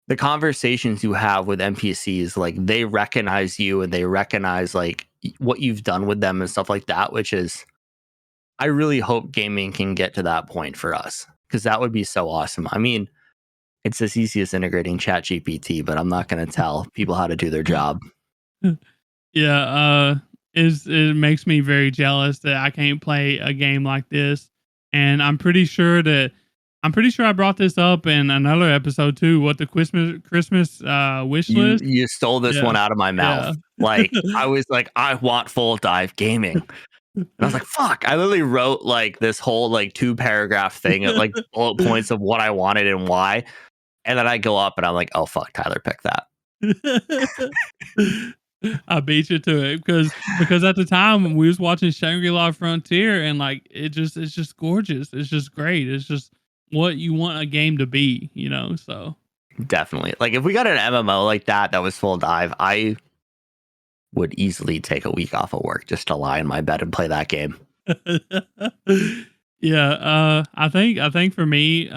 the conversations you have with NPCs, like they recognize you and they recognize like what you've done with them and stuff like that, which is I really hope gaming can get to that point for us because that would be so awesome. I mean, it's as easy as integrating Chat GPT, but I'm not going to tell people how to do their job.
Yeah, it makes me very jealous that I can't play a game like this. And I'm pretty sure I brought this up in another episode too. What the Christmas wish
You
list?
you stole this
Yeah,
one out of my
yeah.
mouth. Like I was like, I want full dive gaming. And I was like, fuck. I literally wrote like this whole like 2 paragraph thing at like bullet points of what I wanted and why. And then I go up and I'm like, oh fuck, Tyler picked that.
I beat you to it because at the time we was watching Shangri-La Frontier, and like it's just gorgeous. It's just great. It's just what you want a game to be, you know. So
Definitely. Like if we got an MMO like that was full dive, I would easily take a week off of work just to lie in my bed and play that game.
yeah, I think for me,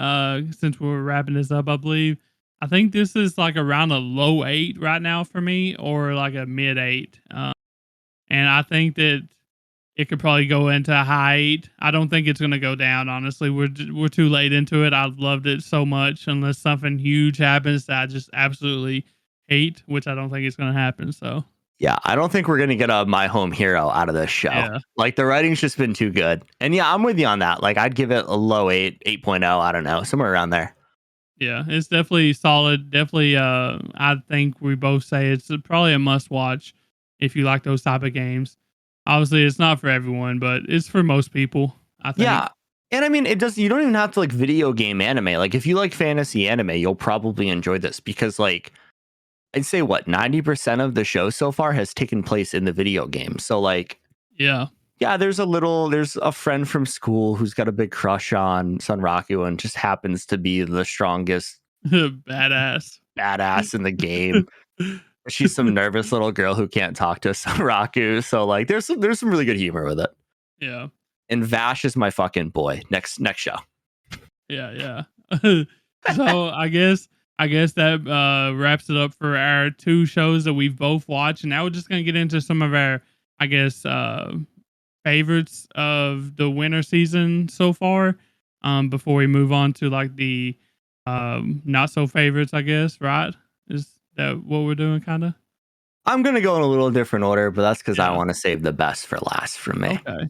since we're wrapping this up, I believe I think this is like around a low 8 right now for me, or like a mid 8. And I think that it could probably go into a high 8. I don't think it's going to go down. Honestly, we're too late into it. I loved it so much, unless something huge happens that I just absolutely hate, which I don't think is going to happen. So
Yeah, I don't think we're gonna get a My Home Hero out of this show.
Yeah.
Like the writing's just been too good. And yeah, I'm with you on that. Like I'd give it a low 8, 8.0, I don't know, somewhere around there.
Yeah, it's definitely solid. Definitely, I think we both say it's probably a must watch if you like those type of games. Obviously, it's not for everyone, but it's for most people, I think.
Yeah. And I mean, you don't even have to like video game anime. Like if you like fantasy anime, you'll probably enjoy this because like I'd say 90% of the show so far has taken place in the video game. So like,
Yeah.
yeah, there's a friend from school who's got a big crush on Sunraku and just happens to be the strongest
Badass
in the game. She's some nervous little girl who can't talk to Sunraku. So like there's some really good humor with it.
Yeah.
And Vash is my fucking boy. Next show.
Yeah. So I guess that wraps it up for our 2 shows that we've both watched. And now we're just gonna get into some of our, I guess, favorites of the winter season so far. Before we move on to like the not so favorites, I guess, right? Is that what we're doing kinda?
I'm gonna go in a little different order, but that's because I
Yeah.
want to save the best for last for me.
Okay.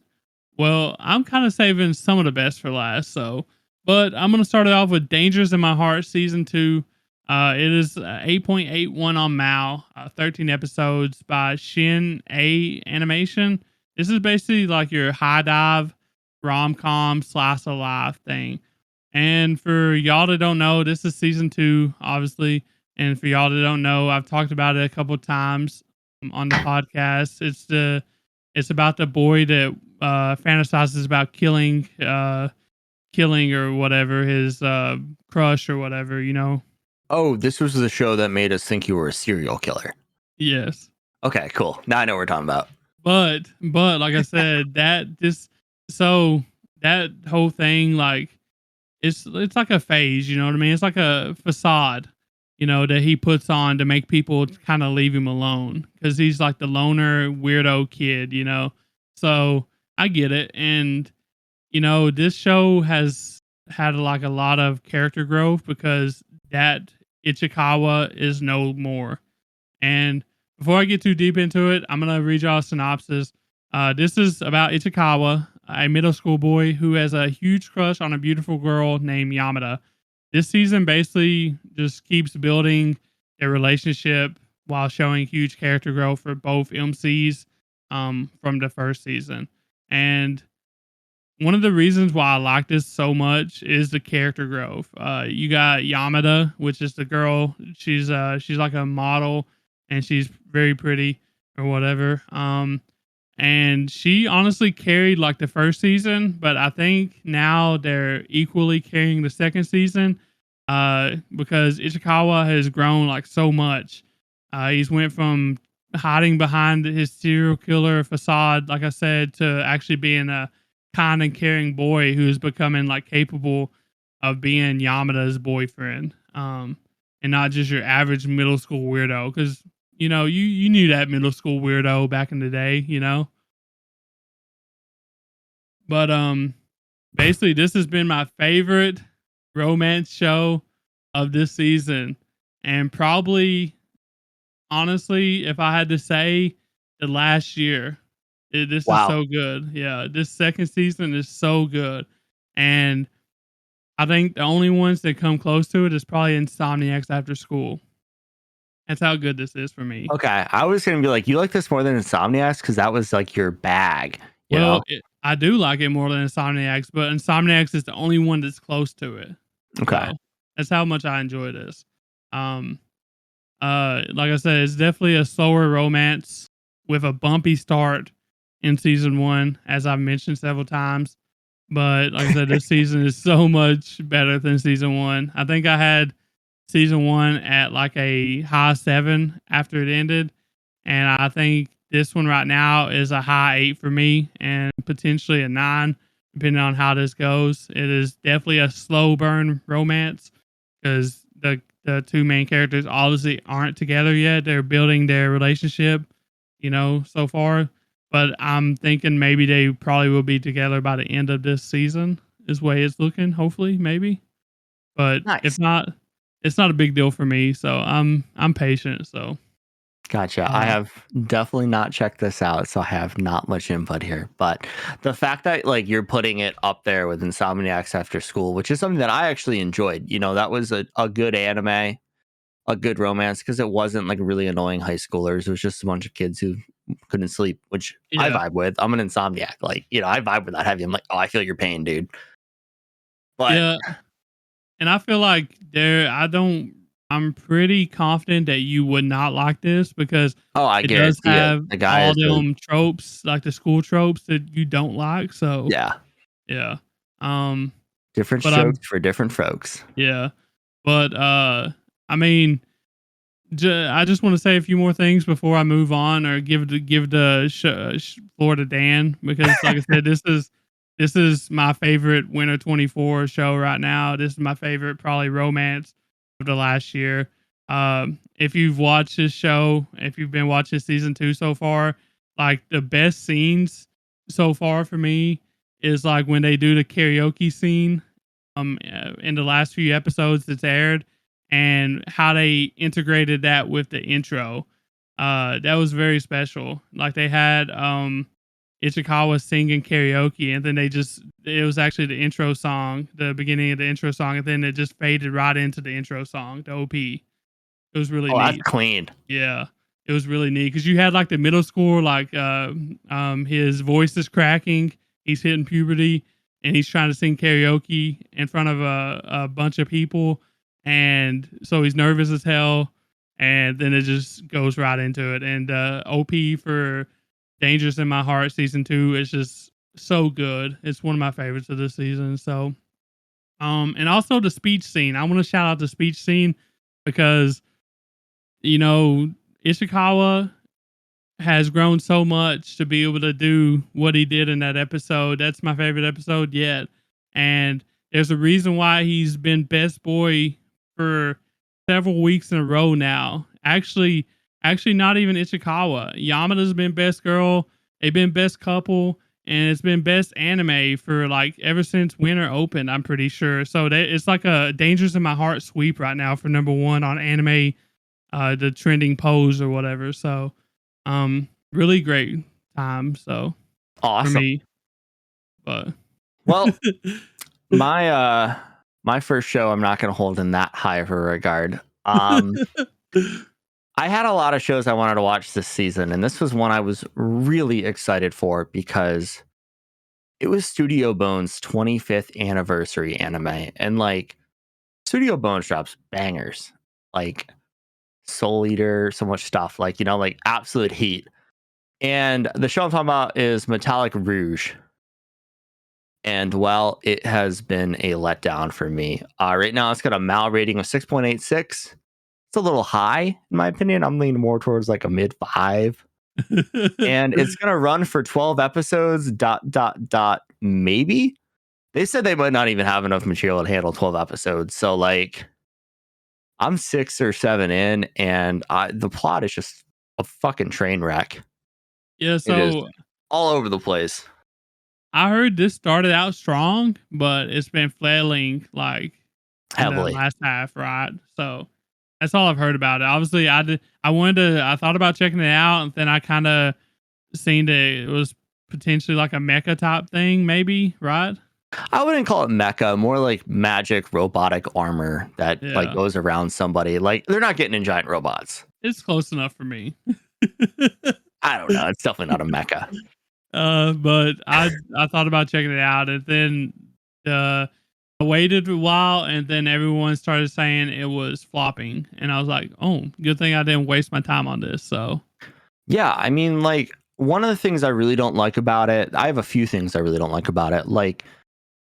Well, I'm kind of saving some of the best for last, but I'm gonna start it off with "Dangers in My Heart" season 2. It is 8.81 on Mal, 13 episodes by Shin A Animation. This is basically like your high dive rom com slice of life thing. And for y'all that don't know, this is season 2, obviously. And for y'all that don't know, I've talked about it a couple of times on the podcast. It's about the boy that fantasizes about killing or whatever his crush or whatever, you know.
Oh, this was the show that made us think you were a serial killer.
Yes.
Okay, cool. Now I know what we're talking about.
But like I said, that whole thing, like it's like a phase, you know what I mean? It's like a facade, you know, that he puts on to make people kind of leave him alone because he's like the loner weirdo kid, you know. So I get it, and you know, this show has had like a lot of character growth because that Ichikawa is no more. And before I get too deep into it, I'm gonna read y'all a synopsis. This is about Ichikawa, a middle school boy who has a huge crush on a beautiful girl named Yamada. This season basically just keeps building their relationship while showing huge character growth for both MCs from the first season. And one of the reasons why I like this so much is the character growth. You got Yamada, which is the girl. She's like a model, and she's very pretty or whatever. And she honestly carried like the first season, but I think now they're equally carrying the second season. Because Ichikawa has grown like so much. He's went from hiding behind his serial killer facade, like I said, to actually being a kind and caring boy who's becoming like capable of being Yamada's boyfriend, and not just your average middle school weirdo. Because you know you knew that middle school weirdo back in the day, you know. But basically, this has been my favorite romance show of this season, and probably honestly, if I had to say, the last year. This is so good. Yeah, this second season is so good. And I think the only ones that come close to it is probably Insomniacs After School. That's how good this is for me.
Okay, I was gonna be like, you like this more than Insomniacs because that was like your bag. You know?
I do like it more than Insomniacs, but Insomniacs is the only one that's close to it.
Okay,
So that's how much I enjoy this. Like I said, it's definitely a slower romance with a bumpy start in season 1, as I've mentioned several times. But like I said, this season is so much better than season 1. I think I had season 1 at like a high 7 after it ended. And I think this one right now is a high 8 for me and potentially a 9, depending on how this goes. It is definitely a slow burn romance because the 2 main characters obviously aren't together yet. They're building their relationship, you know, so far. But I'm thinking maybe they probably will be together by the end of this season, is the way it's looking, hopefully, maybe. But
nice.
if not, it's not a big deal for me. So I'm patient. So
Gotcha. I have definitely not checked this out, so I have not much input here. But the fact that like you're putting it up there with Insomniacs After School, which is something that I actually enjoyed. That was a good anime, a good romance, because it wasn't like really annoying high schoolers. It was just a bunch of kids who couldn't sleep, which I
Yeah.
vibe with. I'm an insomniac. Like, I vibe with that heavy. I'm like, oh, I feel your pain, dude. But
Yeah. And I feel like I'm pretty confident that you would not like this because
I
it does
guarantee it.
have
The guy
all
is the
them tropes, like the school tropes that you don't like. So
yeah.
yeah.
Different
But
strokes for different folks.
yeah. But I mean, I just want to say a few more things before I move on, or give the floor to Dan, because, like I said, this is my favorite Winter 24 show right now. This is my favorite probably romance of the last year. If you've watched this show, if you've been watching season 2 so far, like the best scenes so far for me is like when they do the karaoke scene in the last few episodes that's aired, and how they integrated that with the intro. That was very special. Like they had Ichikawa singing karaoke, and then it was actually the intro song, the beginning of the intro song, and then it just faded right into the intro song, the OP. It was really
Oh, that's
neat.
clean.
Yeah. It was really neat because you had like the middle school, like his voice is cracking, he's hitting puberty, and he's trying to sing karaoke in front of a bunch of people, and so he's nervous as hell, and then it just goes right into it. And OP for Dangerous in My Heart season 2 is just so good. It's one of my favorites of this season. So, and also the speech scene. I want to shout out the speech scene because Ishikawa has grown so much to be able to do what he did in that episode. That's my favorite episode yet. And there's a reason why he's been best boy for several weeks in a row now. Actually not even Ishikawa. Yamada's been best girl. They've been best couple. And it's been best anime for like ever since Winter opened, I'm pretty sure. So it's like a Dangerous in My Heart sweep right now for number 1 on anime, the trending pose or whatever. So, really great time. So
Awesome.
for me, but
well, my first show, I'm not going to hold in that high of a regard. I had a lot of shows I wanted to watch this season, and this was one I was really excited for because it was Studio Bones' 25th anniversary anime, and like Studio Bones drops bangers, like Soul Eater, so much stuff, like like absolute heat. And the show I'm talking about is Metallic Rouge. And well, it has been a letdown for me. Right now, it's got a Mal rating of 6.86. It's a little high, in my opinion. I'm leaning more towards like a mid 5. And it's going to run for 12 episodes, ... maybe. They said they might not even have enough material to handle 12 episodes. So, like, I'm 6 or 7 in, and the plot is just a fucking train wreck.
Yeah,
It is
so
all over the place.
I heard this started out strong, but it's been flailing like in the
Heavily.
last half, right? So that's all I've heard about it. Obviously, I thought about checking it out, and then I kind of seen that it was potentially like a mecha type thing, maybe, right?
I wouldn't call it mecha, more like magic robotic armor that like
Yeah.
goes around somebody. Like they're not getting in giant robots.
It's close enough for me.
I don't know. It's definitely not a mecha.
But I thought about checking it out, and then I waited a while, and then everyone started saying it was flopping, and I was like, oh, good thing I didn't waste my time on this. So
Yeah, I mean, like one of the things I really don't like about it, I have a few things I really don't like about it. Like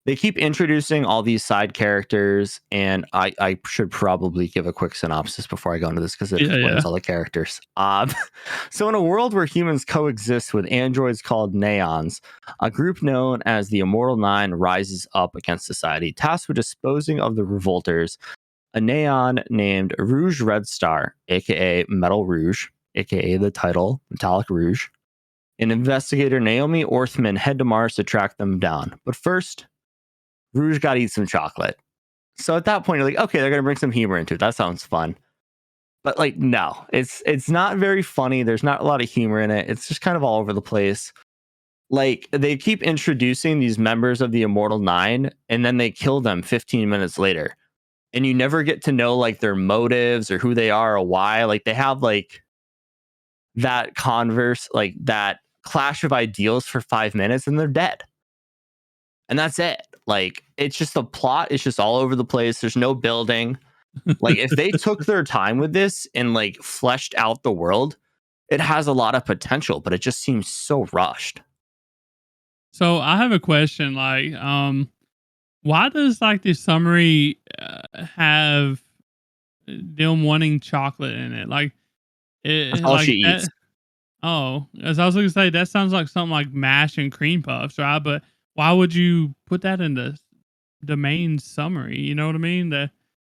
they keep introducing all these side characters, and I should probably give a quick synopsis before I go into this because it explains all the characters. So in a world where humans coexist with androids called Neons, a group known as the Immortal Nine rises up against society, tasked with disposing of the revolters. A Neon named Rouge Red Star, aka Metal Rouge, aka the title Metallic Rouge, and investigator Naomi Orthman head to Mars to track them down. But first, Rouge got to eat some chocolate. So at that point, you're like, okay, they're going to bring some humor into it. That sounds fun. But like, no, it's not very funny. There's not a lot of humor in it. It's just kind of all over the place. Like, they keep introducing these members of the Immortal Nine, and then they kill them 15 minutes later. And you never get to know like their motives or who they are or why. Like, they have like that that clash of ideals for 5 minutes, and they're dead. And that's it. Like, it's just the plot is just all over the place. There's no building. Like, if they took their time with this and like fleshed out the world, it has a lot of potential, but it just seems so rushed.
So I have a question. Like, why does like the summary have them wanting chocolate in it? Like,
That's all
like
she
that.
eats.
Oh, as I was going to say, that sounds like something like mash and cream puffs, right? But why would you put that in the main summary? You know what I mean?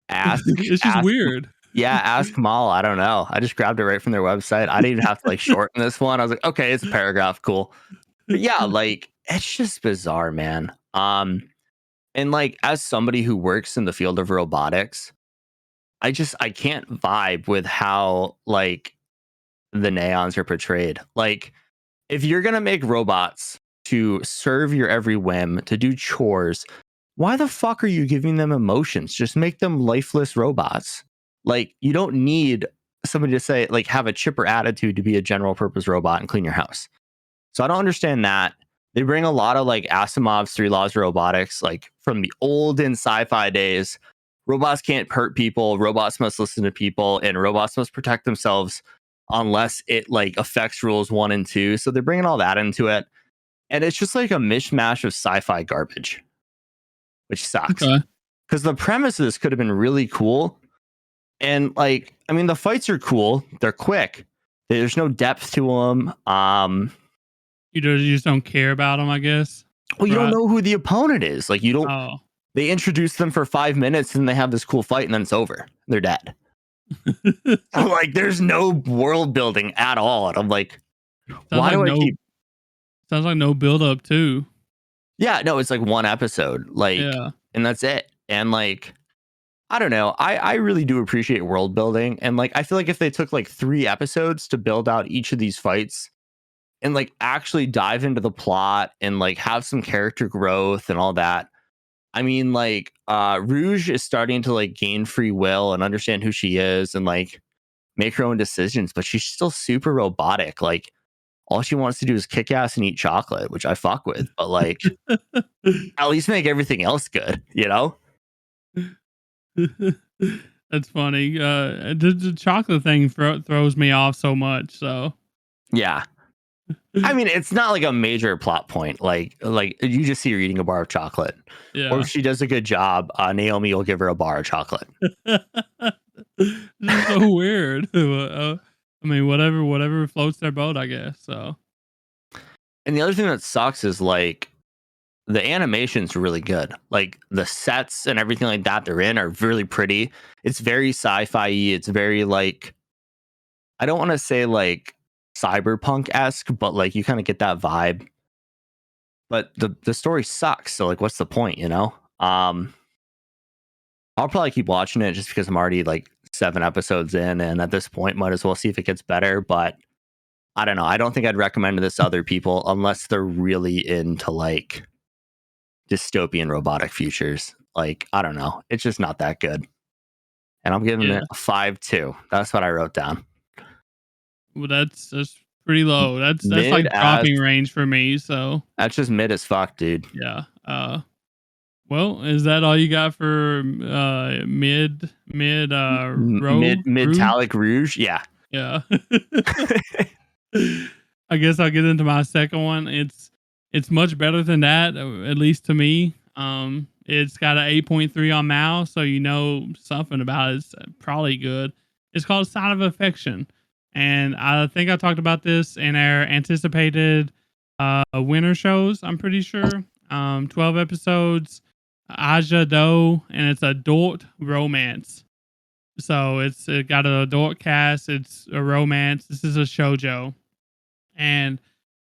Ask,
It's just
ask,
weird.
yeah, ask Mal. I don't know. I just grabbed it right from their website. I didn't even have to like shorten this one. I was like, okay, it's a paragraph, cool. But yeah, like, it's just bizarre, man. And like, as somebody who works in the field of robotics, I can't vibe with how like the neons are portrayed. Like, if you're gonna make robots to serve your every whim, to do chores, why the fuck are you giving them emotions? Just make them lifeless robots. Like, you don't need somebody to say like have a chipper attitude to be a general purpose robot and clean your house. So I don't understand that. They bring a lot of like Asimov's Three Laws of Robotics, like from the olden sci-fi days. Robots can't hurt people, robots must listen to people, and robots must protect themselves unless it like affects rules 1 and 2. So they're bringing all that into it. And it's just like a mishmash of sci-fi garbage, which sucks.
Okay.
Because the premise of this could have been really cool. And like, I mean, the fights are cool. They're quick. There's no depth to them.
You just don't care about them, I guess.
Well, you don't
Right.
know who the opponent is. Like, you don't.
Oh.
They introduce them for 5 minutes and they have this cool fight and then it's over. They're dead. I'm like, there's no world building at all. And I'm like, why do I keep?
Sounds like no build up too.
Yeah, no, it's like one episode, like,
Yeah.
and that's it. And like, I don't know. I really do appreciate world building. And like, I feel like if they took like 3 episodes to build out each of these fights and like actually dive into the plot and like have some character growth and all that. I mean, like, Rouge is starting to like gain free will and understand who she is and like make her own decisions, but she's still super robotic. Like, all she wants to do is kick ass and eat chocolate, which I fuck with, but like, at least make everything else good, you know?
That's funny. The chocolate thing throws me off so much. So
Yeah. I mean, it's not like a major plot point. Like you just see her eating a bar of chocolate.
yeah.
Or if she does a good job, Naomi will give her a bar of chocolate.
This is so weird. I mean, whatever floats their boat, I guess. So.
And the other thing that sucks is like the animation's really good. Like the sets and everything like that they're in are really pretty. It's very sci-fi-y. It's very like, I don't want to say like cyberpunk-esque, but like you kind of get that vibe. But the story sucks. So like, what's the point, you know? I'll probably keep watching it just because I'm already like 7 episodes in, and at this point might as well see if it gets better. But I don't know. I don't think I'd recommend this to other people unless they're really into like dystopian robotic futures. Like, I don't know. It's just not that good. And I'm giving it a 5.2. That's what I wrote down.
Well, that's pretty low. That's
Mid
like dropping
as-
range for me. So
That's just mid as fuck, dude.
yeah. Well, is that all you got for mid
Mid metallic rouge? Yeah.
Yeah. I guess I'll get into my second one. It's much better than that, at least to me. It's got an 8.3 on Mal, so you know something about it's probably good. It's called Sign of Affection, and I think I talked about this in our anticipated winter shows. I'm pretty sure. 12 episodes, Aja Do, and it's adult romance. So it got an adult cast. It's a romance. This is a shoujo, and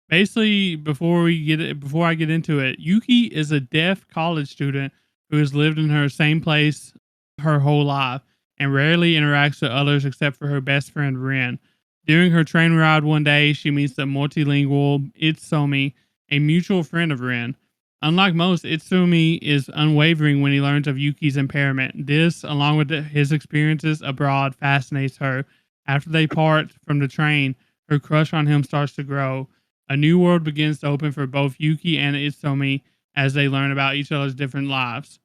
basically before I get into it, Yuki is a deaf college student who has lived in her same place her whole life, and rarely interacts with others except for her best friend Rin. During her train ride one day, she meets the multilingual Itsomi, a mutual friend of Rin. Unlike most, Itsumi is unwavering when he learns of Yuki's impairment. This, along with his experiences abroad, fascinates her. After they part from the train, her crush on him starts to grow. A new world begins to open for both Yuki and Itsumi as they learn about each other's different lives.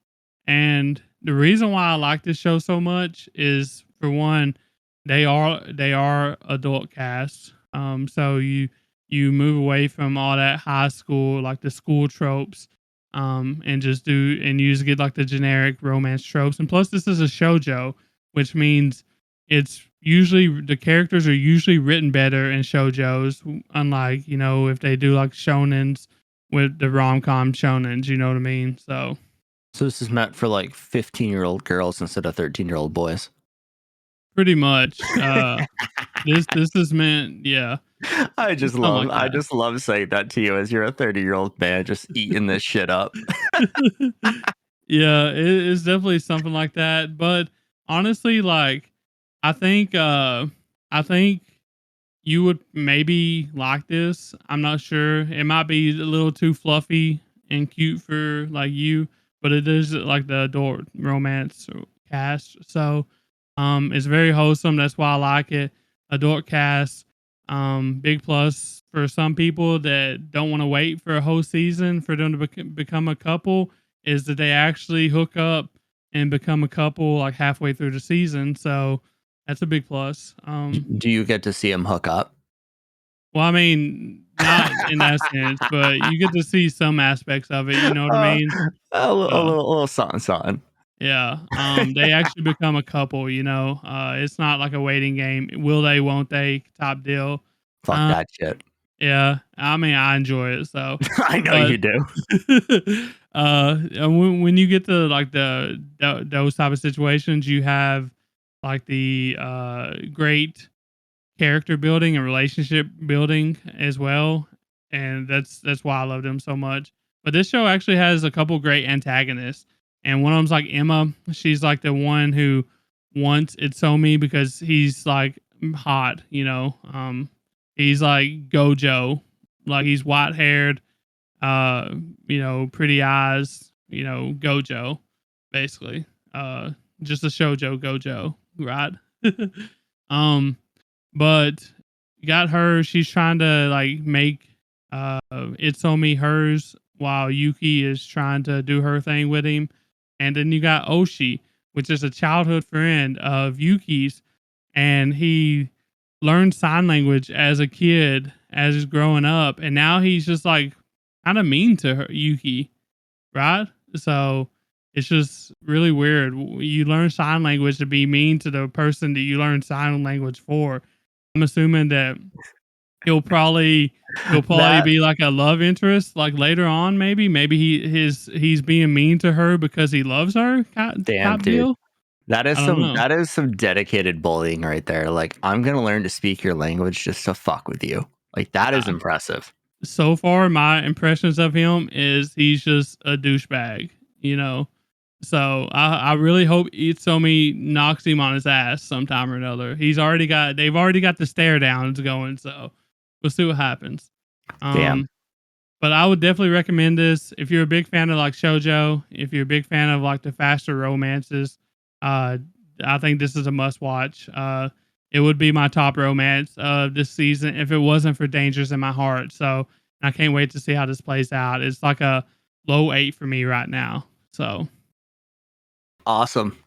And the reason why I like this show so much is, for one, they are adult casts. So you move away from all that high school, like the school tropes, and you just get like the generic romance tropes. And plus, this is a shoujo, which means it's usually the characters are usually written better in shoujos, unlike if they do like shonens with the rom com shonens. You know what I mean? So
this is meant for like 15-year-old girls instead of 13-year-old boys.
pretty much, this is meant, yeah.
I just love saying that to you as you're a 30-year-old man just eating this shit up.
Yeah, it's definitely something like that. But honestly, like I think you would maybe like this. I'm not sure. It might be a little too fluffy and cute for like you, but it is like the adult romance cast. So it's very wholesome. That's why I like it. Adult cast. Big plus for some people that don't want to wait for a whole season for them to become a couple is that they actually hook up and become a couple like halfway through the season. So that's a big plus.
Do you get to see him hook up?
Well, I mean, not in that sense, but you get to see some aspects of it. You know what I mean?
A little something.
Yeah. They actually become a couple. It's not like a waiting game. Will they? Won't they? Top deal.
Fuck that shit.
Yeah. I mean, I enjoy it. So
I know you do.
when you get to like those type of situations, you have like the great character building and relationship building as well, and that's why I love them so much. But this show actually has a couple great antagonists, and one of them's like Emma. She's like the one who wants Itsomi because he's like hot. He's like Gojo, like he's white haired, pretty eyes, Gojo, basically. Just a shoujo Gojo, right? But you got her. She's trying to like make Itsomi hers while Yuki is trying to do her thing with him. And then you got Oshi, which is a childhood friend of Yuki's, and he learned sign language as a kid as he's growing up, and now he's just like kind of mean to her, Yuki, right? So it's just really weird. You learn sign language to be mean to the person that you learn sign language for. I'm assuming that he'll probably be like a love interest, like later on. Maybe he's being mean to her because he loves her.
Damn, dude.
Deal.
That is some dedicated bullying right there. Like, I'm gonna learn to speak your language just to fuck with you. Like, that is impressive.
So far, my impressions of him is he's just a douchebag. So I really hope Itsomi knocks him on his ass sometime or another. They've already got the stare downs going, so we'll see what happens.
Damn.
But I would definitely recommend this if you're a big fan of like shoujo, if you're a big fan of like the faster romances. I think this is a must watch. It would be my top romance of this season if it wasn't for Dangers in My Heart. So I can't wait to see how this plays out. It's like a low 8 for me right now. So
awesome.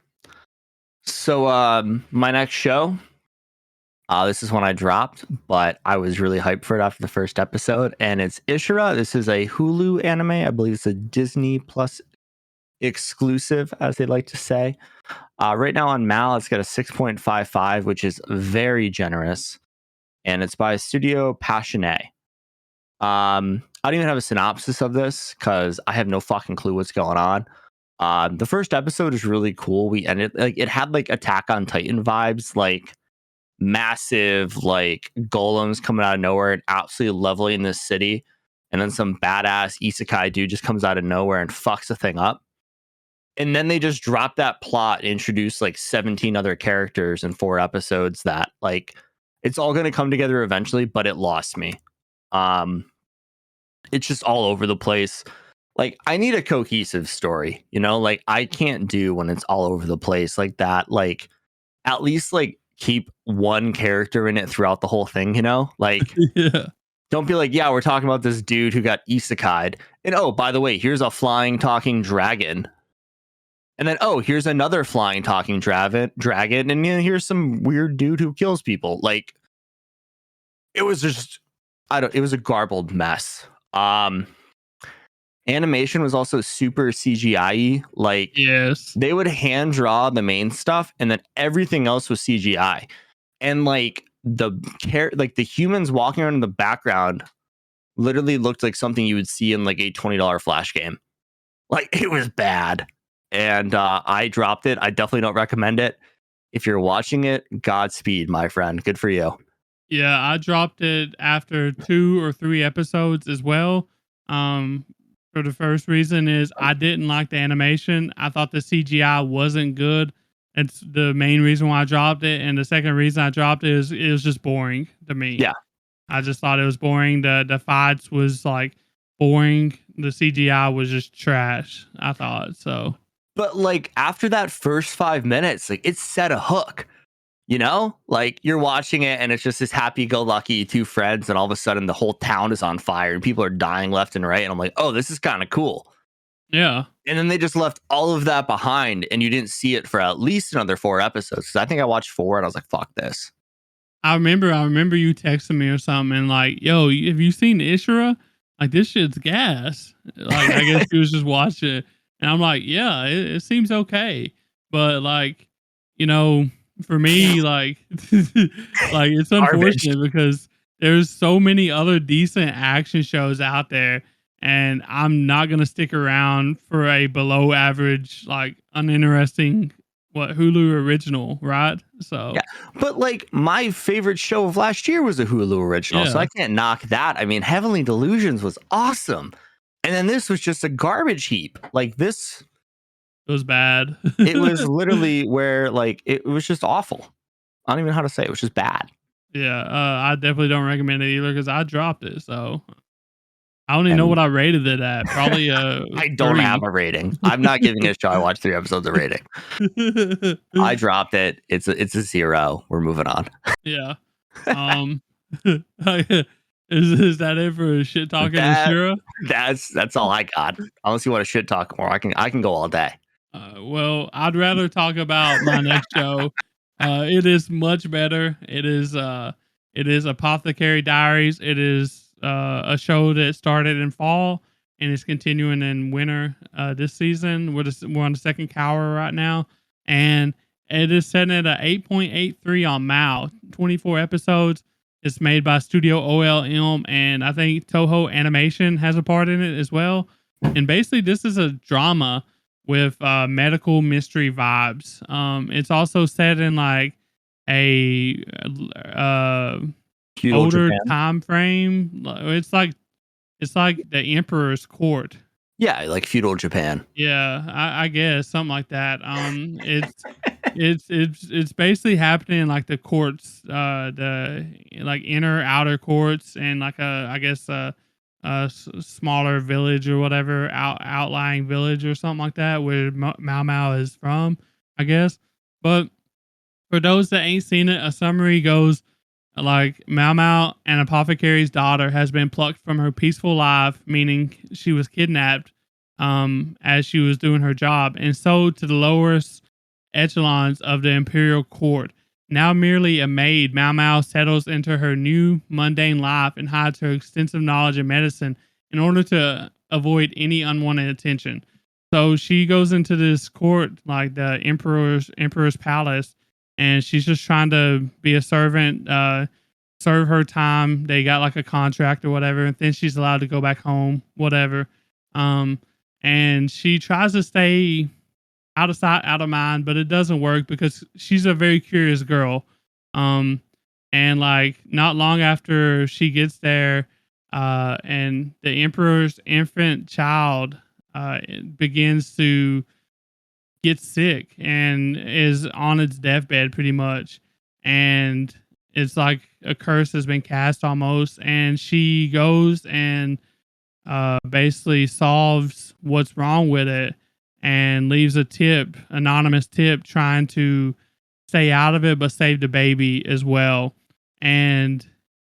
So my next show, this is one I dropped, but I was really hyped for it after the first episode, and it's Ishura. This is a Hulu anime. I believe it's a Disney Plus exclusive, as they like to say. Right now on Mal, it's got a 6.55, which is very generous, and it's by Studio Passionate. I don't even have a synopsis of this because I have no fucking clue what's going on. The first episode is really cool. We ended like it had like Attack on Titan vibes, like massive like golems coming out of nowhere and absolutely leveling this city, and then some badass isekai dude just comes out of nowhere and fucks the thing up. And then they just dropped that plot, introduced like 17 other characters in 4 episodes that like it's all going to come together eventually, but it lost me. It's just all over the place. Like I need a cohesive story, you know, like I can't do when it's all over the place like that. Like at least like keep one character in it throughout the whole thing, you know, like
Yeah.
don't be like, yeah, we're talking about this dude who got isekai'd. And oh, by the way, here's a flying talking dragon. And then, oh, here's another flying talking dragon. And here's some weird dude who kills people. Like, it was just, it was a garbled mess. Animation was also super CGI-y. Like,
Yes.
they would hand draw the main stuff and then everything else was CGI. And like, the humans walking around in the background literally looked like something you would see in like a $20 Flash game. Like, it was bad. And I dropped it. I definitely don't recommend it. If you're watching it, Godspeed, my friend. Good for you.
Yeah, I dropped it after 2 or 3 episodes as well. For the first reason is I didn't like the animation. I thought the CGI wasn't good. It's the main reason why I dropped it. And the second reason I dropped it is it was just boring to me.
Yeah.
I just thought it was boring. The fights was like boring. The CGI was just trash, I thought. So
But like after that first 5 minutes, like it set a hook. You know, like you're watching it and it's just this happy-go-lucky 2 friends, and all of a sudden the whole town is on fire and people are dying left and right. And I'm like, oh, this is kind of cool.
yeah.
And then they just left all of that behind, and you didn't see it for at least another 4 episodes. Because I think I watched 4 and I was like, fuck this.
I remember you texting me or something and like, yo, have you seen Ishura? Like this shit's gas. Like I guess he was just watching it. And I'm like, yeah, it seems okay. But like, you know, for me, like like it's unfortunate because there's so many other decent action shows out there, and I'm not gonna stick around for a below average, like uninteresting Hulu original, right? So
Yeah, but like my favorite show of last year was a Hulu original, so
yeah.
I can't knock that. I mean, Heavenly Delusions was awesome, and then this was just a garbage heap. Like this,
It was bad.
it was literally where like it was just awful. I don't even know how to say it. It was just bad.
Yeah, I definitely don't recommend it either because I dropped it. So I don't even know
And
what I rated it at. Probably
I don't
3.
have a rating. I'm not giving it a show. I watched 3 episodes of rating. I dropped it. It's a 0. We're moving on.
Yeah. Is that it for shit talking Ishura?
That's all I got. Unless you want to shit talk more, I can go all day.
Well, I'd rather talk about my next show. It is much better. It is Apothecary Diaries. It is a show that started in fall and is continuing in winter this season. We're on the second cour right now, and it is setting at a 8.83 on Mao. 24 episodes. It's made by Studio OLM, and I think Toho Animation has a part in it as well. And basically, this is a drama with medical mystery vibes. It's also set in like a
Feudal
older
Japan.
time frame. It's like the emperor's court.
Yeah, like feudal Japan.
Yeah, I guess something like that. It's basically happening in like the courts, the like inner outer courts, and like a smaller village or whatever, outlying village or something like that, where Mao Mao is from, I guess. But for those that ain't seen it, a summary goes like Mao Mao, an apothecary's daughter, has been plucked from her peaceful life, meaning she was kidnapped as she was doing her job, and sold to the lowest echelons of the imperial court. Now merely a maid, Mao Mao settles into her new mundane life and hides her extensive knowledge of medicine in order to avoid any unwanted attention. So she goes into this court, like the emperor's palace, and she's just trying to be a servant, serve her time. They got like a contract or whatever, and then she's allowed to go back home, whatever. And she tries to stay out of sight, out of mind, but it doesn't work because she's a very curious girl. And like not long after she gets there, and the emperor's infant child begins to gets sick and is on its deathbed pretty much, and it's like a curse has been cast almost, and she goes and basically solves what's wrong with it and leaves a tip, anonymous tip, trying to stay out of it but save the baby as well. And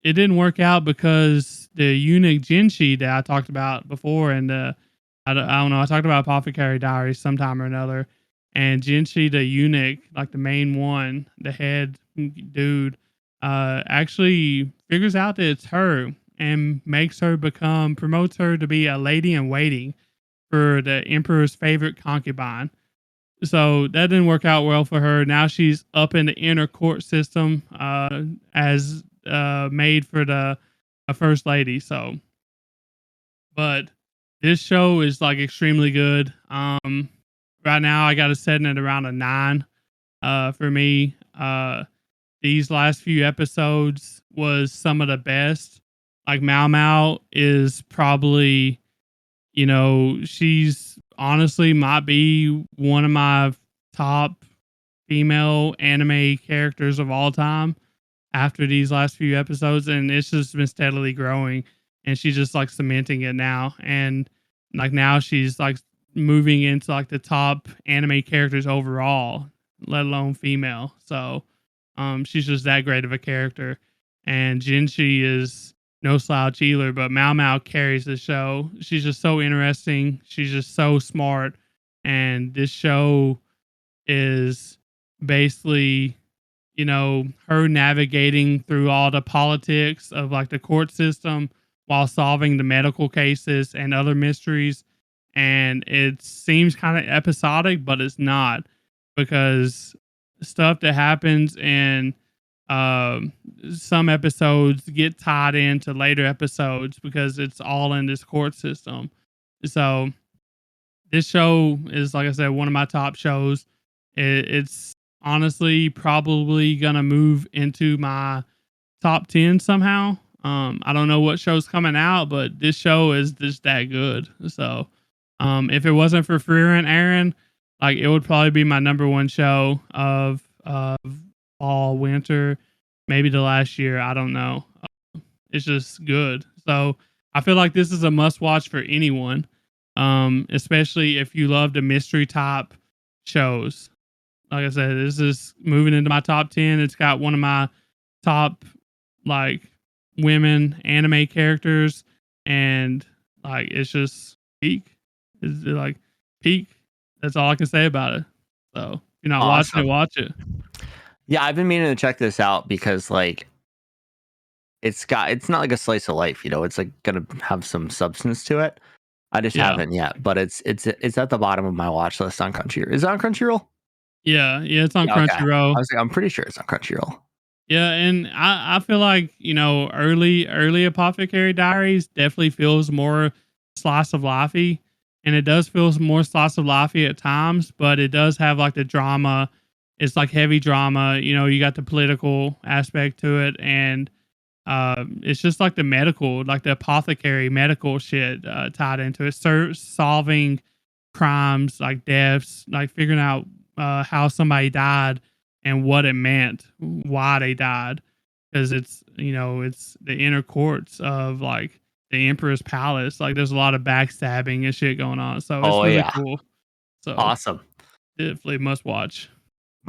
it didn't work out because the eunuch Jinshi that I talked about before, and I don't know, I talked about Apothecary Diaries sometime or another, and Jinshi the eunuch, like the main one, the head dude, actually figures out that it's her and promotes her to be a lady in waiting for the emperor's favorite concubine. So that didn't work out well for her. Now she's up in the inner court system as maid for the first lady. So, but this show is like extremely good. Right now I got it setting at around a 9 for me. These last few episodes was some of the best. Like Mao Mao is probably, she's honestly might be one of my top female anime characters of all time after these last few episodes, and it's just been steadily growing, and she's just like cementing it now, and like now she's like moving into like the top anime characters overall, let alone female. So she's just that great of a character, and Jinshi is no slouch either, but Mao Mao carries the show. She's just so interesting, she's just so smart, and this show is basically, her navigating through all the politics of like the court system while solving the medical cases and other mysteries. And it seems kind of episodic, but it's not, because stuff that happens in some episodes get tied into later episodes because it's all in this court system. So this show is, like I said, one of my top shows. It's honestly probably gonna move into my top 10 somehow. I don't know what show's coming out, but this show is just that good. So if it wasn't for Freer and Aaron, like it would probably be my number one show of fall, winter, maybe the last year. I don't know. It's just good. So I feel like this is a must watch for anyone, especially if you love the mystery type shows. Like I said, this is moving into my top 10. It's got one of my top like women anime characters, and like it's just peak. It's like peak. That's all I can say about it. So if you're not watching it, watch it.
Yeah, I've been meaning to check this out because like it's not like a slice of life, it's like gonna have some substance to it. I just haven't yet, but it's at the bottom of my watch list on Crunchyroll. Is it on Crunchyroll?
Yeah, it's on Crunchyroll.
I was like, I'm pretty sure it's on Crunchyroll.
Yeah, and I feel like, early Apothecary Diaries definitely feels more slice of lifey, and it does feel more slice of lifey at times, but it does have like the drama. It's like heavy drama, you got the political aspect to it, and it's just like the medical, like the apothecary medical shit tied into it, solving crimes, like deaths, like figuring out how somebody died and what it meant, why they died, because it's it's the inner courts of like the emperor's palace. Like there's a lot of backstabbing and shit going on, so it's really cool. So
awesome,
definitely must watch.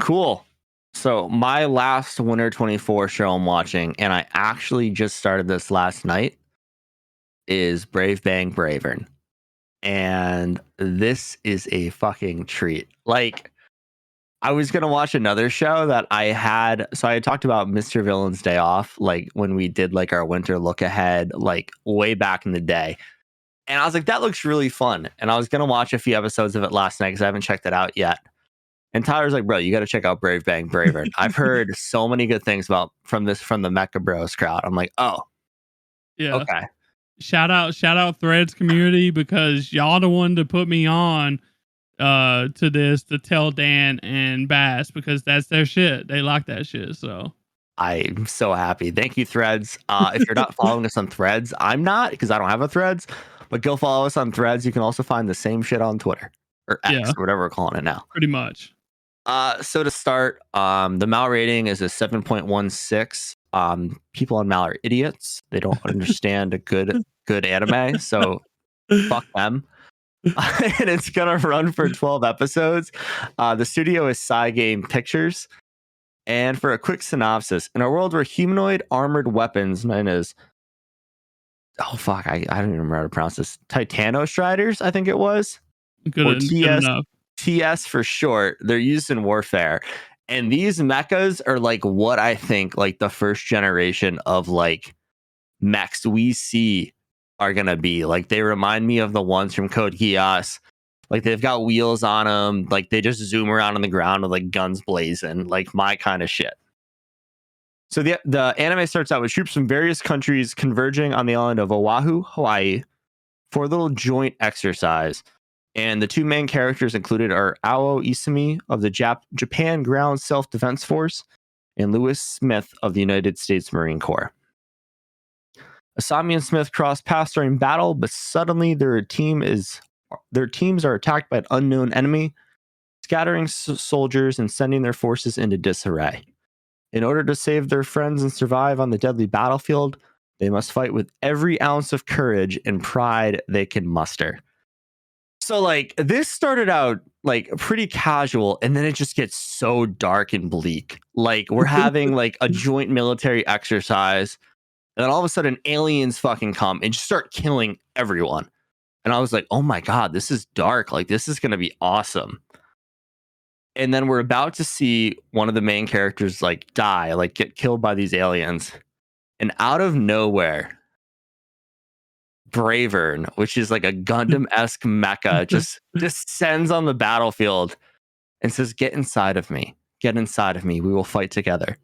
Cool. So my last Winter 24 show I'm watching, and I actually just started this last night, is Brave Bang Bravern. And this is a fucking treat. Like, I was going to watch another show that I had. So I had talked about Mr. Villain's Day Off, like when we did like our winter look ahead, like way back in the day. And I was like, that looks really fun. And I was going to watch a few episodes of it last night because I haven't checked it out yet. And Tyler's like, bro, you got to check out Brave Bang Bravern. I've heard so many good things from the Mecha Bros crowd. I'm like, oh,
yeah.
Okay.
Shout out Threads community, because y'all the one to put me on to this, to tell Dan and Bass, because that's their shit. They like that shit. So
I'm so happy. Thank you, Threads. If you're not following us on Threads, I'm not, because I don't have a Threads, but go follow us on Threads. You can also find the same shit on Twitter. or X, or whatever we're calling it now.
Pretty much.
So to start, the Mal rating is a 7.16. People on Mal are idiots. They don't understand a good anime, so fuck them. And it's gonna run for 12 episodes. The studio is Cygame Pictures. And for a quick synopsis, in a world where humanoid armored weapons known as I don't even remember how to pronounce this, Titanostriders, I think it was, or
Good enough.
TS for short, they're used in warfare. And these mechas are like what I think like the first generation of like mechs we see are gonna be. Like they remind me of the ones from Code Geass. Like they've got wheels on them, like they just zoom around on the ground with like guns blazing, like my kind of shit. So the anime starts out with troops from various countries converging on the island of Oahu, Hawaii, for a little joint exercise. And the two main characters included are Ao Isumi of the Japan Ground Self-Defense Force and Lewis Smith of the United States Marine Corps. Asami and Smith cross paths during battle, but suddenly their teams are attacked by an unknown enemy, scattering soldiers and sending their forces into disarray. In order to save their friends and survive on the deadly battlefield, they must fight with every ounce of courage and pride they can muster. So like this started out like pretty casual, and then it just gets so dark and bleak. Like we're having like a joint military exercise, and then all of a sudden aliens fucking come and just start killing everyone. And I was like, oh my God, this is dark. Like this is gonna be awesome. And then we're about to see one of the main characters like die, like get killed by these aliens. And out of nowhere, Bravern, which is like a Gundam-esque mecha, just descends on the battlefield and says, "Get inside of me. Get inside of me. We will fight together."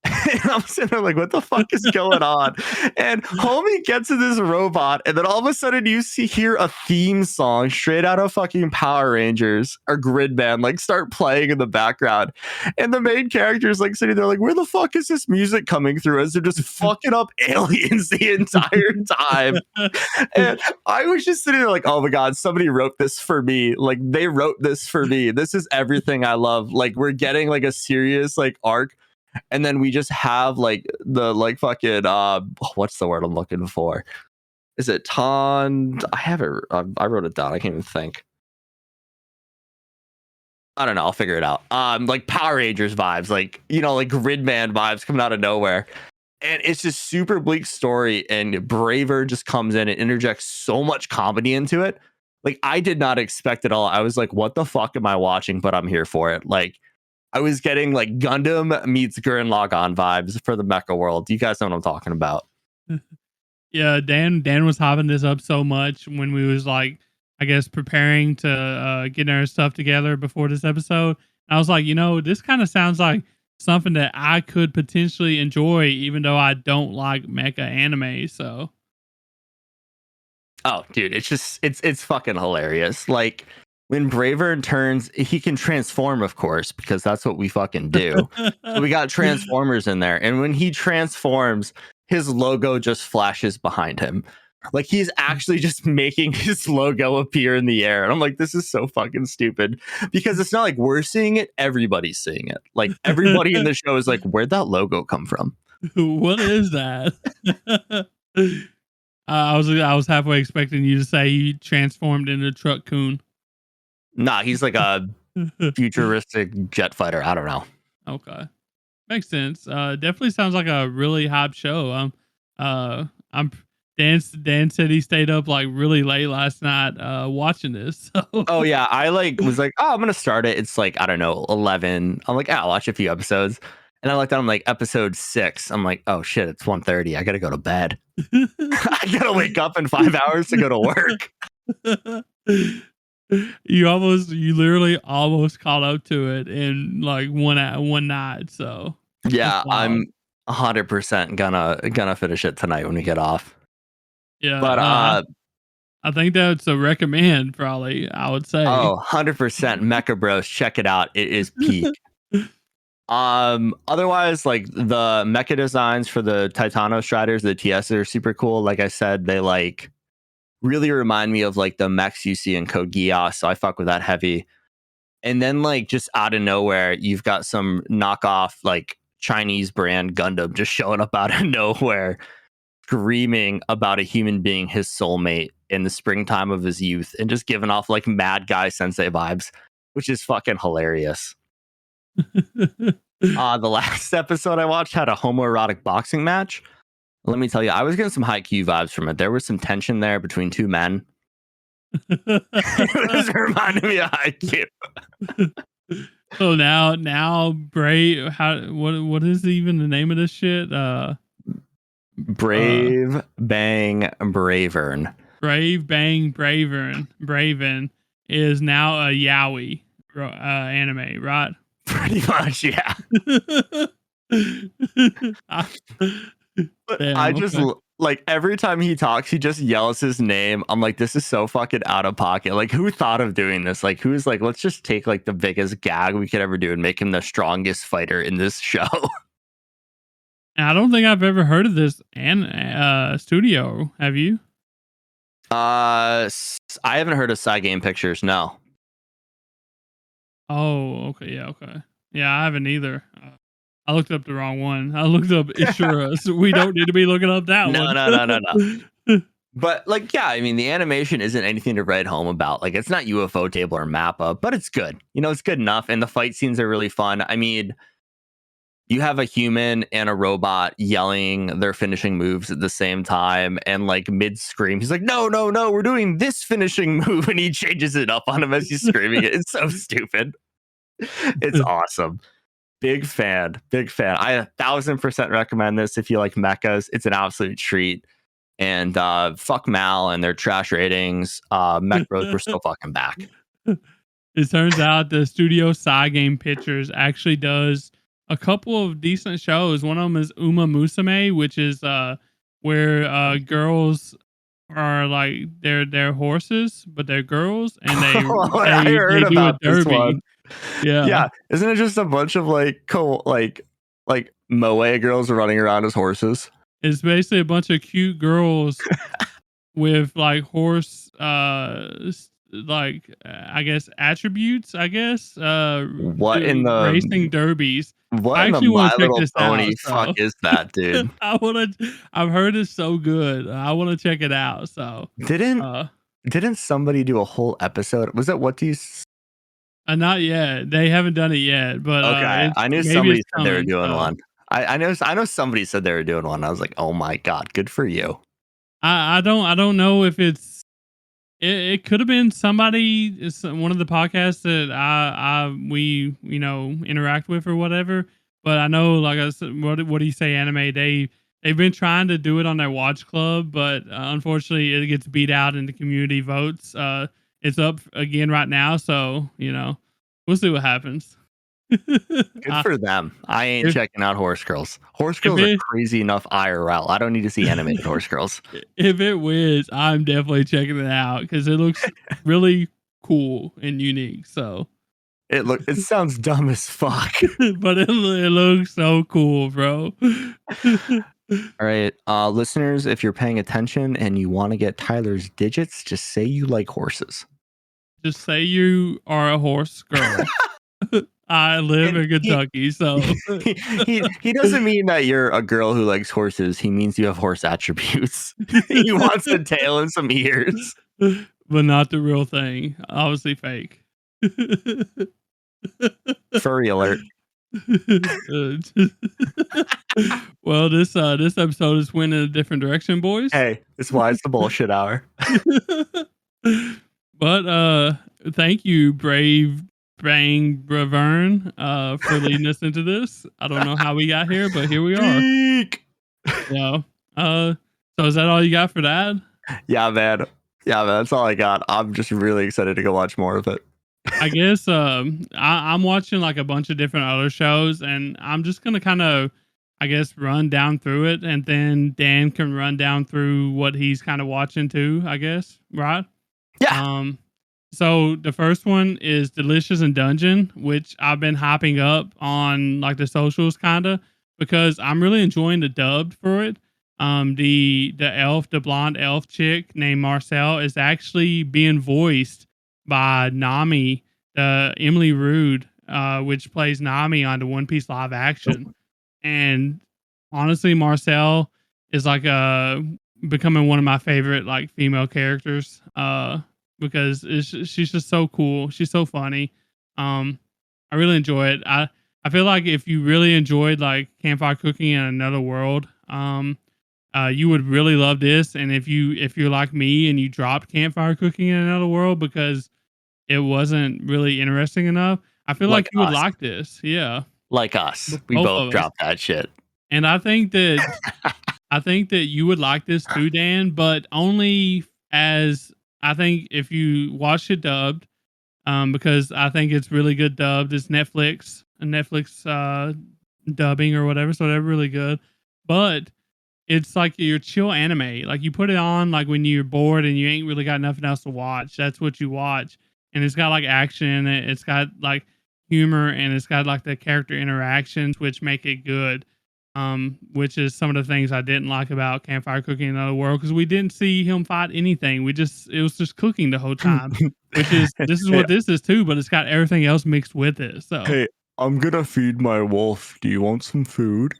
And I'm sitting there like, what the fuck is going on? And homie gets in this robot, and then all of a sudden you hear a theme song straight out of fucking Power Rangers or Gridman like start playing in the background. And the main character is like sitting there like, where the fuck is this music coming through? As they're just fucking up aliens the entire time. And I was just sitting there like, oh my God, somebody wrote this for me. Like they wrote this for me. This is everything I love. Like we're getting like a serious like arc. And then we just have like the like fucking what's the word I'm looking for? Is it I have it. I wrote it down. I can't even think. I don't know. I'll figure it out. Like Power Rangers vibes, like like Gridman vibes coming out of nowhere, and it's just super bleak story. And Braver just comes in and interjects so much comedy into it. Like I did not expect it all. I was like, what the fuck am I watching? But I'm here for it. Like. I was getting like Gundam meets Gurren Lagann vibes for the mecha world. You guys know what I'm talking about.
Yeah, Dan was hopping this up so much when we was like, I guess preparing to get our stuff together before this episode. I was like, this kind of sounds like something that I could potentially enjoy, even though I don't like mecha anime. So,
oh, dude, it's fucking hilarious. Like. When Bravern turns, he can transform, of course, because that's what we fucking do. So we got Transformers in there. And when he transforms, his logo just flashes behind him. Like he's actually just making his logo appear in the air. And I'm like, this is so fucking stupid. Because it's not like we're seeing it, everybody's seeing it. Like everybody in the show is like, where'd that logo come from?
What is that? I was halfway expecting you to say he transformed into Truck Coon.
Nah, he's like a futuristic jet fighter. I don't know.
Okay, makes sense. Definitely sounds like a really hype show. Dan said he stayed up like really late last night watching this. So.
Oh yeah, I was like, oh, I'm gonna start it. It's like I don't know, 11. I'm like, I'll watch a few episodes, and I looked down like episode 6. I'm like, oh shit, it's 1:30. I gotta go to bed. I gotta wake up in 5 hours to go to work.
You literally almost caught up to it in like one night. So
yeah, I'm 100% gonna finish it tonight when we get off.
Yeah,
but
I think that's a recommend. Probably, I would say.
Oh, 100% Mecha Bros. Check it out. It is peak. Otherwise, like the mecha designs for the Titanostriders, the TS are super cool. Like I said, they like really remind me of like the mechs you see in Code Geass, so I fuck with that heavy. And then like just out of nowhere, you've got some knockoff like Chinese brand Gundam just showing up out of nowhere, screaming about a human being, his soulmate in the springtime of his youth, and just giving off like mad guy sensei vibes, which is fucking hilarious. The last episode I watched had a homoerotic boxing match. Let me tell you, I was getting some Haikyuu vibes from it. There was some tension there between two men. It was reminding me of Haikyuu.
So now Brave, what is even the name of this shit?
Brave Bang Bravern.
Brave Bang Bravern is now a yaoi anime, right?
Pretty much, yeah.
Damn,
I just like every time he talks, he just yells his name. I'm like, this is so fucking out of pocket. Like, who thought of doing this? Like, who's like, let's just take like the biggest gag we could ever do and make him the strongest fighter in this show.
I don't think I've ever heard of this studio. Have you?
I haven't heard of Game Pictures. No.
Oh, okay, yeah, okay, yeah. I haven't either. I looked up the wrong one. I looked up Ishura, so we don't need to be looking up that one.
No. But like, yeah, I mean, the animation isn't anything to write home about. Like, it's not UFO Table or Mappa, but it's good. You know, it's good enough, and the fight scenes are really fun. I mean, you have a human and a robot yelling their finishing moves at the same time, and like mid scream, he's like, "No, we're doing this finishing move," and he changes it up on him as he's screaming it. It's so stupid. It's awesome. Big fan. I 1000% recommend this if you like mechas. It's an absolute treat. And fuck Mal and their trash ratings. Mech Bros, we're still fucking back.
It turns out the studio Game Pictures actually does a couple of decent shows. One of them is Uma Musume, which is where girls are like they're horses, but they're girls, and they do a derby. Yeah.
Isn't it just a bunch of like moe girls running around as horses?
It's basically a bunch of cute girls with like horse I guess attributes.
What in the
racing derbies?
What
I
in
actually
the My
want to check
Little
this
Pony
out.
fuck is that, dude?
I've heard it's so good. I want to check it out. So
didn't somebody do a whole episode? Was it What Do You?
Not yet. They haven't done it yet. But
okay, I knew somebody said they were doing one. I know somebody said they were doing one. I was like, oh my god, good for you.
I don't know if it could have been somebody. It's one of the podcasts that we interact with or whatever. But I know, like I said, what do you say, Anime? They've been trying to do it on their watch club, but unfortunately, it gets beat out in the community votes. It's up again right now, so we'll see what happens.
Good for them. I ain't checking out Horse Girls. Horse Girls are crazy enough IRL. I don't need to see animated Horse Girls.
If it wins, I'm definitely checking it out because it looks really cool and unique. So
it sounds dumb as fuck,
but it looks so cool, bro.
All right, listeners, if you're paying attention and you want to get Tyler's digits, just say you like horses.
Just say you are a horse girl. I live in Kentucky, so
he doesn't mean that you're a girl who likes horses. He means you have horse attributes. He wants a tail and some ears,
but not the real thing. Obviously, fake.
Furry alert.
Well, this episode is went in a different direction, boys.
Hey, it's why it's the bullshit hour.
But thank you, Brave Bang Bravern, for leading us into this. I don't know how we got here, but here we are. Yeah. So is that all you got for that?
Yeah, man. That's all I got. I'm just really excited to go watch more of it.
I guess I'm watching like a bunch of different other shows, and I'm just gonna kind of, I guess, run down through it, and then Dan can run down through what he's kind of watching too. I guess, right?
Yeah.
So the first one is Delicious in Dungeon, which I've been hyping up on like the socials kind of because I'm really enjoying the dubbed for it. The blonde elf chick named Marcel is actually being voiced by Nami, Emily Rude, which plays Nami on the One Piece live action. And honestly, Marcel is like becoming one of my favorite like female characters. Because she's just so cool. She's so funny. I really enjoy it. I feel like if you really enjoyed like campfire cooking in another world, you would really love this. And if you're like me and you dropped campfire cooking in another world because it wasn't really interesting enough, I feel like
Like
you would
us.
like this. Yeah,
Like us. We
both
both
of us.
dropped that shit.
And I think that you would like this too, Dan, but only as I think if you watch it dubbed, because I think it's really good dubbed. It's Netflix dubbing or whatever, so they're really good. But it's like your chill anime. Like you put it on like when you're bored and you ain't really got nothing else to watch. That's what you watch. And it's got like action in it. It's got like humor and it's got like the character interactions which make it good. Which is some of the things I didn't like about Campfire Cooking in Another World because we didn't see him fight anything. It was just cooking the whole time. Which is this is what this is too, but it's got everything else mixed with it. So
Hey, I'm gonna feed my wolf. Do you want some food?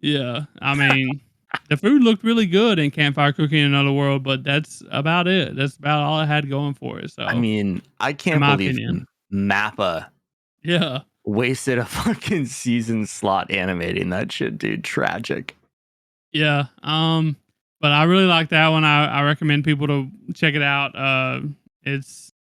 yeah, I mean, the food looked really good in Campfire Cooking in Another World, but that's about it. That's about all it had going for it. So
I mean, I
in
can't
my
believe
opinion,
Mappa
yeah,
wasted a fucking season slot animating that shit, dude. Tragic.
yeah. But I really like that one. I recommend people to check it out. It's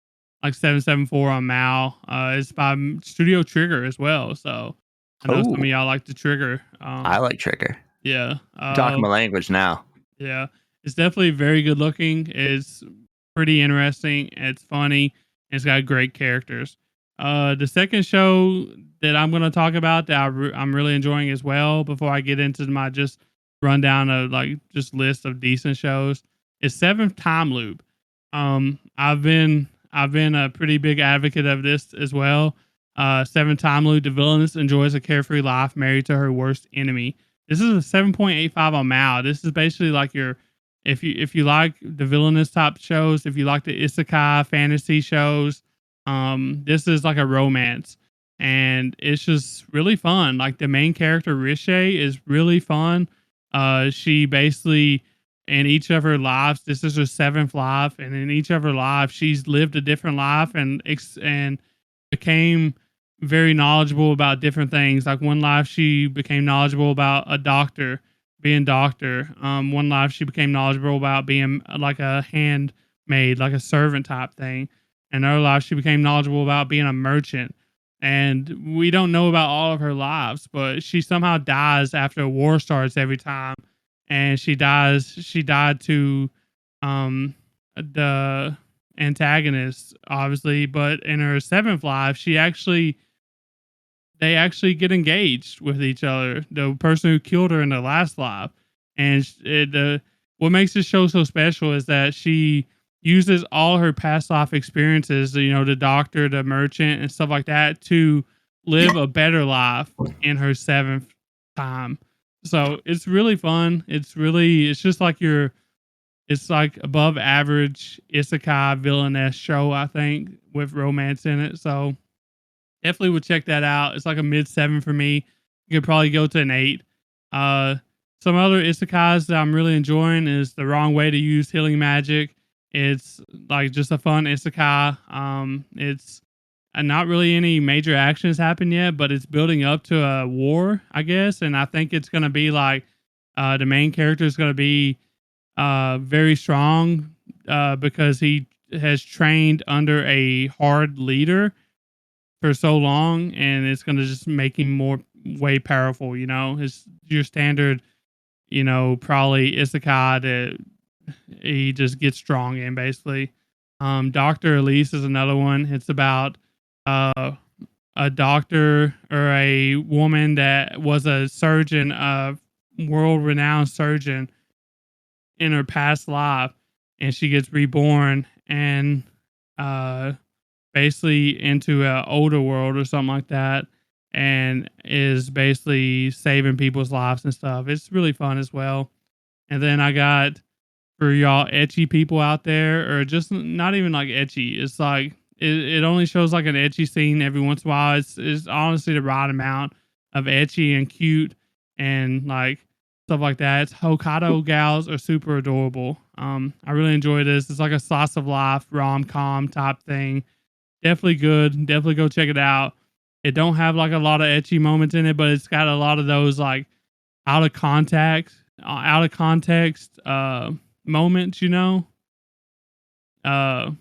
like 774 on Mal. It's by Studio Trigger as well. So I know some of y'all like the Trigger.
I like Trigger.
Yeah.
Talking my language now.
Yeah. It's definitely very good looking. It's pretty interesting. It's funny. And it's got great characters. The second show that I'm going to talk about that I'm really enjoying as well before I get into my just rundown of like just list of decent shows is Seventh Time Loop. I've been a pretty big advocate of this as well. Seventh Time Loop, the villainess enjoys a carefree life married to her worst enemy. This is a 7.85 on Mal. This is basically like your if you like the villainous type shows, if you like the isekai fantasy shows, this is like a romance. And it's just really fun. Like the main character Riche is really fun. She basically in each of her lives, this is her seventh life, and in each of her lives, she's lived a different life and became very knowledgeable about different things. Like one life, she became knowledgeable about a doctor, being doctor. One life, she became knowledgeable about being like a handmaid, like a servant type thing. Another life, she became knowledgeable about being a merchant. And we don't know about all of her lives, but she somehow dies after a war starts every time. And she died to the antagonist, obviously, but in her seventh life, they actually get engaged with each other. The person who killed her in the last life, and what makes this show so special is that she uses all her past life experiences, you know, the doctor, the merchant, and stuff like that, to live a better life in her seventh time. So it's really fun. It's just like it's like above average isekai villainess show, I think, with romance in it. So definitely would check that out. It's like a mid 7 for me. You could probably go to an 8. Some other isekais that I'm really enjoying is The Wrong Way to Use Healing Magic. It's like just a fun isekai. It's not really any major actions happen yet, but it's building up to a war, I guess. And I think it's going to be like the main character is going to be very strong because he has trained under a hard leader for so long, and it's going to just make him way powerful. You know, it's your standard, you know, probably isekai that he just gets strong in basically. Dr. Elise is another one. It's about a doctor or a woman that was a surgeon, a world renowned surgeon in her past life, and she gets reborn and basically into an older world or something like that, and is basically saving people's lives and stuff. It's really fun as well. And then I got for y'all etchy people out there, or just not even like etchy. It's like it only shows like an etchy scene every once in a while. It's honestly the right amount of etchy and cute and like stuff like that. It's Hokkaido gals are super adorable. I really enjoy this. It's like a slice of life rom com type thing. Definitely good. Definitely go check it out. It don't have like a lot of etchy moments in it, but it's got a lot of those like out of context moments, you know. Uh,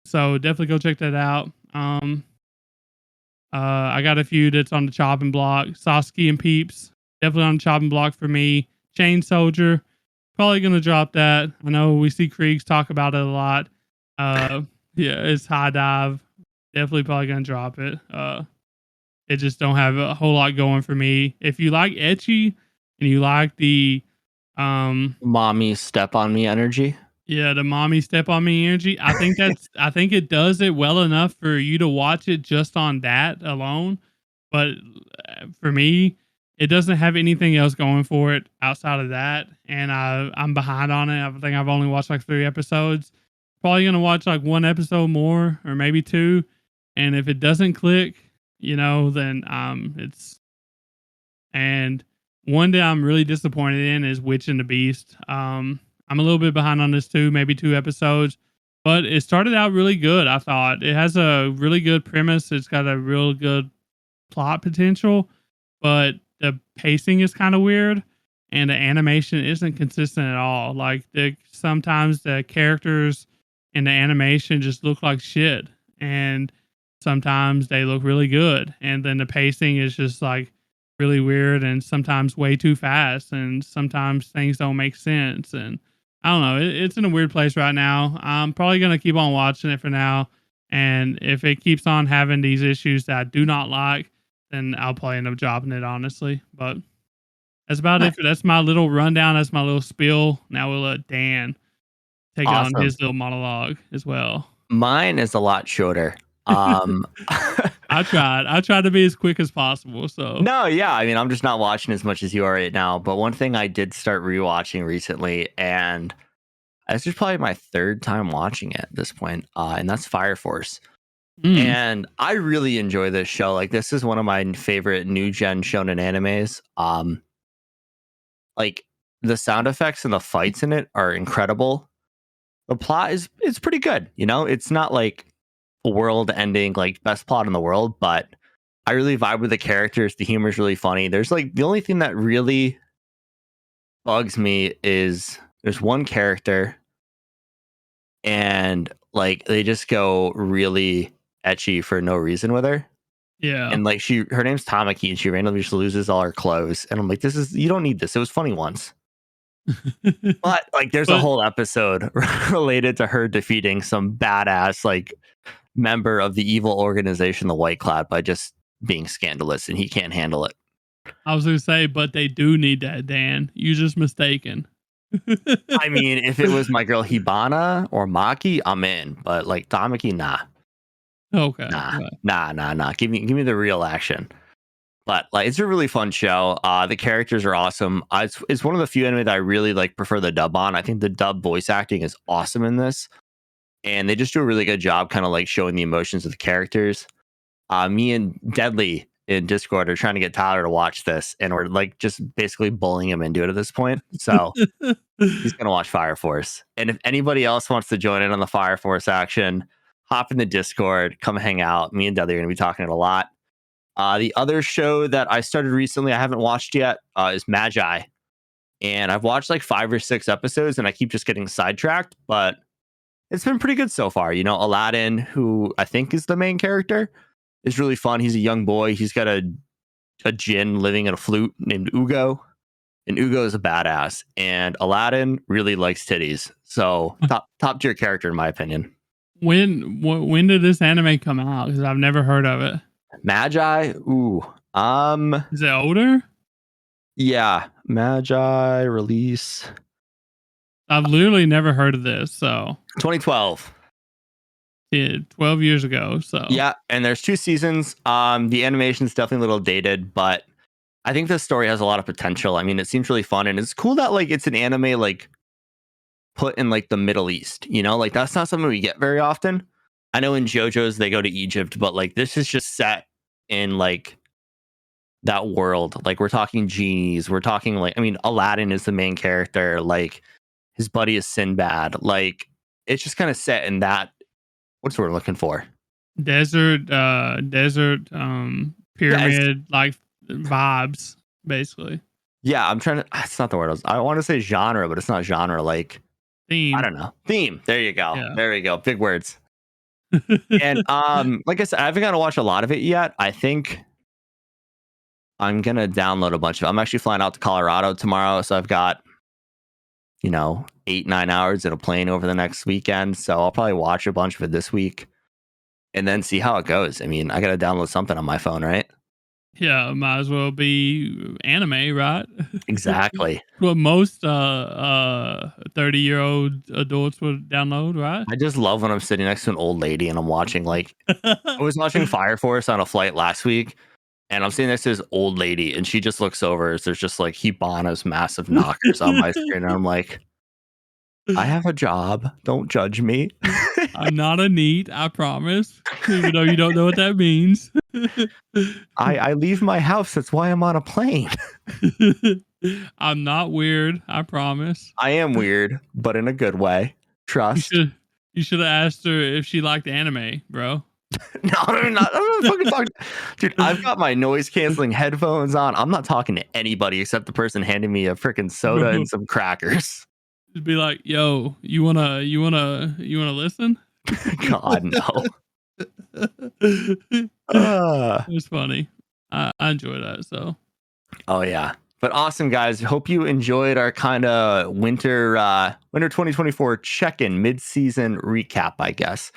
so definitely go check that out. I got a few that's on the chopping block. Sasuke and Peeps, definitely on the chopping block for me. Chain Soldier, probably gonna drop that. I know we see Kriegs talk about it a lot. Yeah, it's High Dive. Definitely probably gonna drop it. It just don't have a whole lot going for me. If you like etchy and you like the
Mommy step on me energy.
yeah, the mommy step on me energy. I think it does it well enough for you to watch it just on that alone. But for me, it doesn't have anything else going for it outside of that. And I'm behind on it. I think I've only watched like 3 episodes. Probably gonna watch like 1 episode more or maybe 2. And if it doesn't click, you know, then it's and one that I'm really disappointed in is Witch and the Beast. I'm a little bit behind on this too, maybe 2 episodes, but it started out really good. I thought it has a really good premise. It's got a real good plot potential, but the pacing is kind of weird and the animation isn't consistent at all. Like sometimes the characters in the animation just look like shit, and sometimes they look really good, and then the pacing is just like really weird and sometimes way too fast, and sometimes things don't make sense. And I don't know, it's in a weird place right now. I'm probably gonna keep on watching it for now, and if it keeps on having these issues that I do not like, then I'll probably end up dropping it, honestly. But that's about it. That's my little rundown. That's my little spiel. Now we'll let Dan take it on
Awesome.
his little monologue as well.
Mine is a lot shorter.
I tried to be as quick as possible. So
No, yeah. I mean, I'm just not watching as much as you are right now. But one thing I did start rewatching recently, and this is probably my 3rd time watching it at this point, and that's Fire Force. And I really enjoy this show. Like, this is one of my favorite new gen shonen animes. Like the sound effects and the fights in it are incredible. The plot is pretty good. You know, it's not like world ending, like best plot in the world, but I really vibe with the characters. The humor is really funny. There's like the only thing that really bugs me is there's one character and like they just go really etchy for no reason with her.
yeah.
And like her name's Tamaki and she randomly just loses all her clothes. And I'm like, you don't need this. It was funny once. But like there's a whole episode related to her defeating some badass like member of the evil organization, the White Cloud, by just being scandalous, and he can't handle it.
I was gonna say, but they do need that, Dan. You just mistaken.
I mean, if it was my girl Hibana or Maki, I'm in. But like Tamaki, nah.
Okay.
Nah. Give me the real action. But like, it's a really fun show. The characters are awesome. It's one of the few anime that I really like prefer the dub on. I think the dub voice acting is awesome in this, and they just do a really good job, kind of like showing the emotions of the characters. Me and Deadly in Discord are trying to get Tyler to watch this, and we're like just basically bullying him into it at this point. So he's gonna watch Fire Force. And if anybody else wants to join in on the Fire Force action, hop in the Discord, come hang out. Me and Deadly are gonna be talking it a lot. The other show that I started recently, I haven't watched yet, is Magi. And I've watched like 5 or 6 episodes and I keep just getting sidetracked, but it's been pretty good so far. You know, Aladdin, who I think is the main character, is really fun. He's a young boy. He's got a djinn living in a flute named Ugo. And Ugo is a badass. And Aladdin really likes titties. So top tier character in my opinion.
When did this anime come out? Because I've never heard of it.
Magi,
Is it older?
Yeah, Magi release
I've literally never heard of this. So
2012.
12 years ago. So
Yeah, and there's 2 seasons. The animation is definitely a little dated, but I think this story has a lot of potential. I mean, it seems really fun, and it's cool that like it's an anime like put in like the Middle East. You know, like that's not something we get very often. I know in JoJo's they go to Egypt, but like this is just set in like that world. Like we're talking genies. We're talking like I mean, Aladdin is the main character. Like his buddy is Sinbad. Like it's just kind of set in that. What's the word we're looking for?
Desert, pyramid like vibes, basically.
Yeah, I'm trying to. It's not the word. I want to say genre, but it's not genre. Like
Theme.
I don't know. Theme. There you go.
Yeah.
There you go. Big words. And like I said, I haven't got to watch a lot of it yet. I think I'm gonna download a bunch of it. I'm actually flying out to Colorado tomorrow, so I've got 8-9 hours in a plane over the next weekend. So I'll probably watch a bunch of it this week and then see how it goes. I mean, I gotta download something on my phone, right?
Yeah, might as well be anime, right?
Exactly.
What most 30-year-old adults would download, right?
I just love when I'm sitting next to an old lady and I'm watching like I was watching Fire Force on a flight last week, and I'm sitting next to this old lady, and she just looks over. There's just like Hibana's massive knockers on my screen, and I'm like, I have a job. Don't judge me.
I'm not a NEET, I promise. Even though you don't know what that means.
I leave my house. That's why I'm on a plane.
I'm not weird, I promise.
I am weird, but in a good way. Trust.
You should have asked her if she liked anime, bro.
No, I'm not fucking talking. Dude, I've got my noise canceling headphones on. I'm not talking to anybody except the person handing me a freaking soda and some crackers.
Just be like, yo, you wanna listen?
God, no.
It's funny. I enjoy that. So.
Oh yeah. But awesome, guys. Hope you enjoyed our kind of winter 2024 check-in mid-season recap, I guess.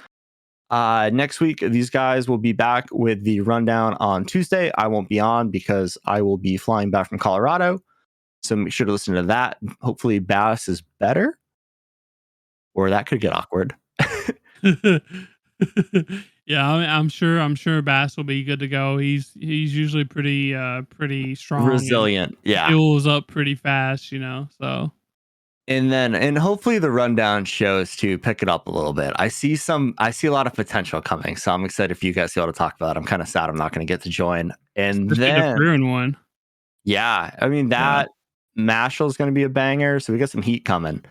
Next week, these guys will be back with the rundown on Tuesday. I won't be on because I will be flying back from Colorado. So make sure to listen to that. Hopefully Bass is better. Or that could get awkward.
Yeah, I'm sure Bass will be good to go. He's usually pretty strong,
resilient. Yeah,
heals up pretty fast, so.
And hopefully the rundown shows to pick it up a little bit. I see a lot of potential coming, so I'm excited for you guys to be able to talk about it. I'm kind of sad I'm not going to get to join. And then
the Bravern one.
Yeah, I mean that Mashal is going to be a banger, so we got some heat coming.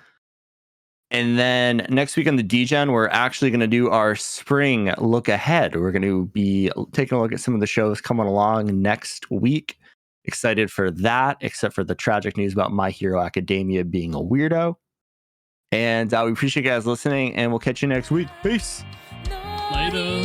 And then next week on the Degen, we're actually going to do our spring look ahead. We're going to be taking a look at some of the shows coming along next week. Excited for that, except for the tragic news about My Hero Academia being a weirdo. And we appreciate you guys listening, and we'll catch you next week. Peace.
Later.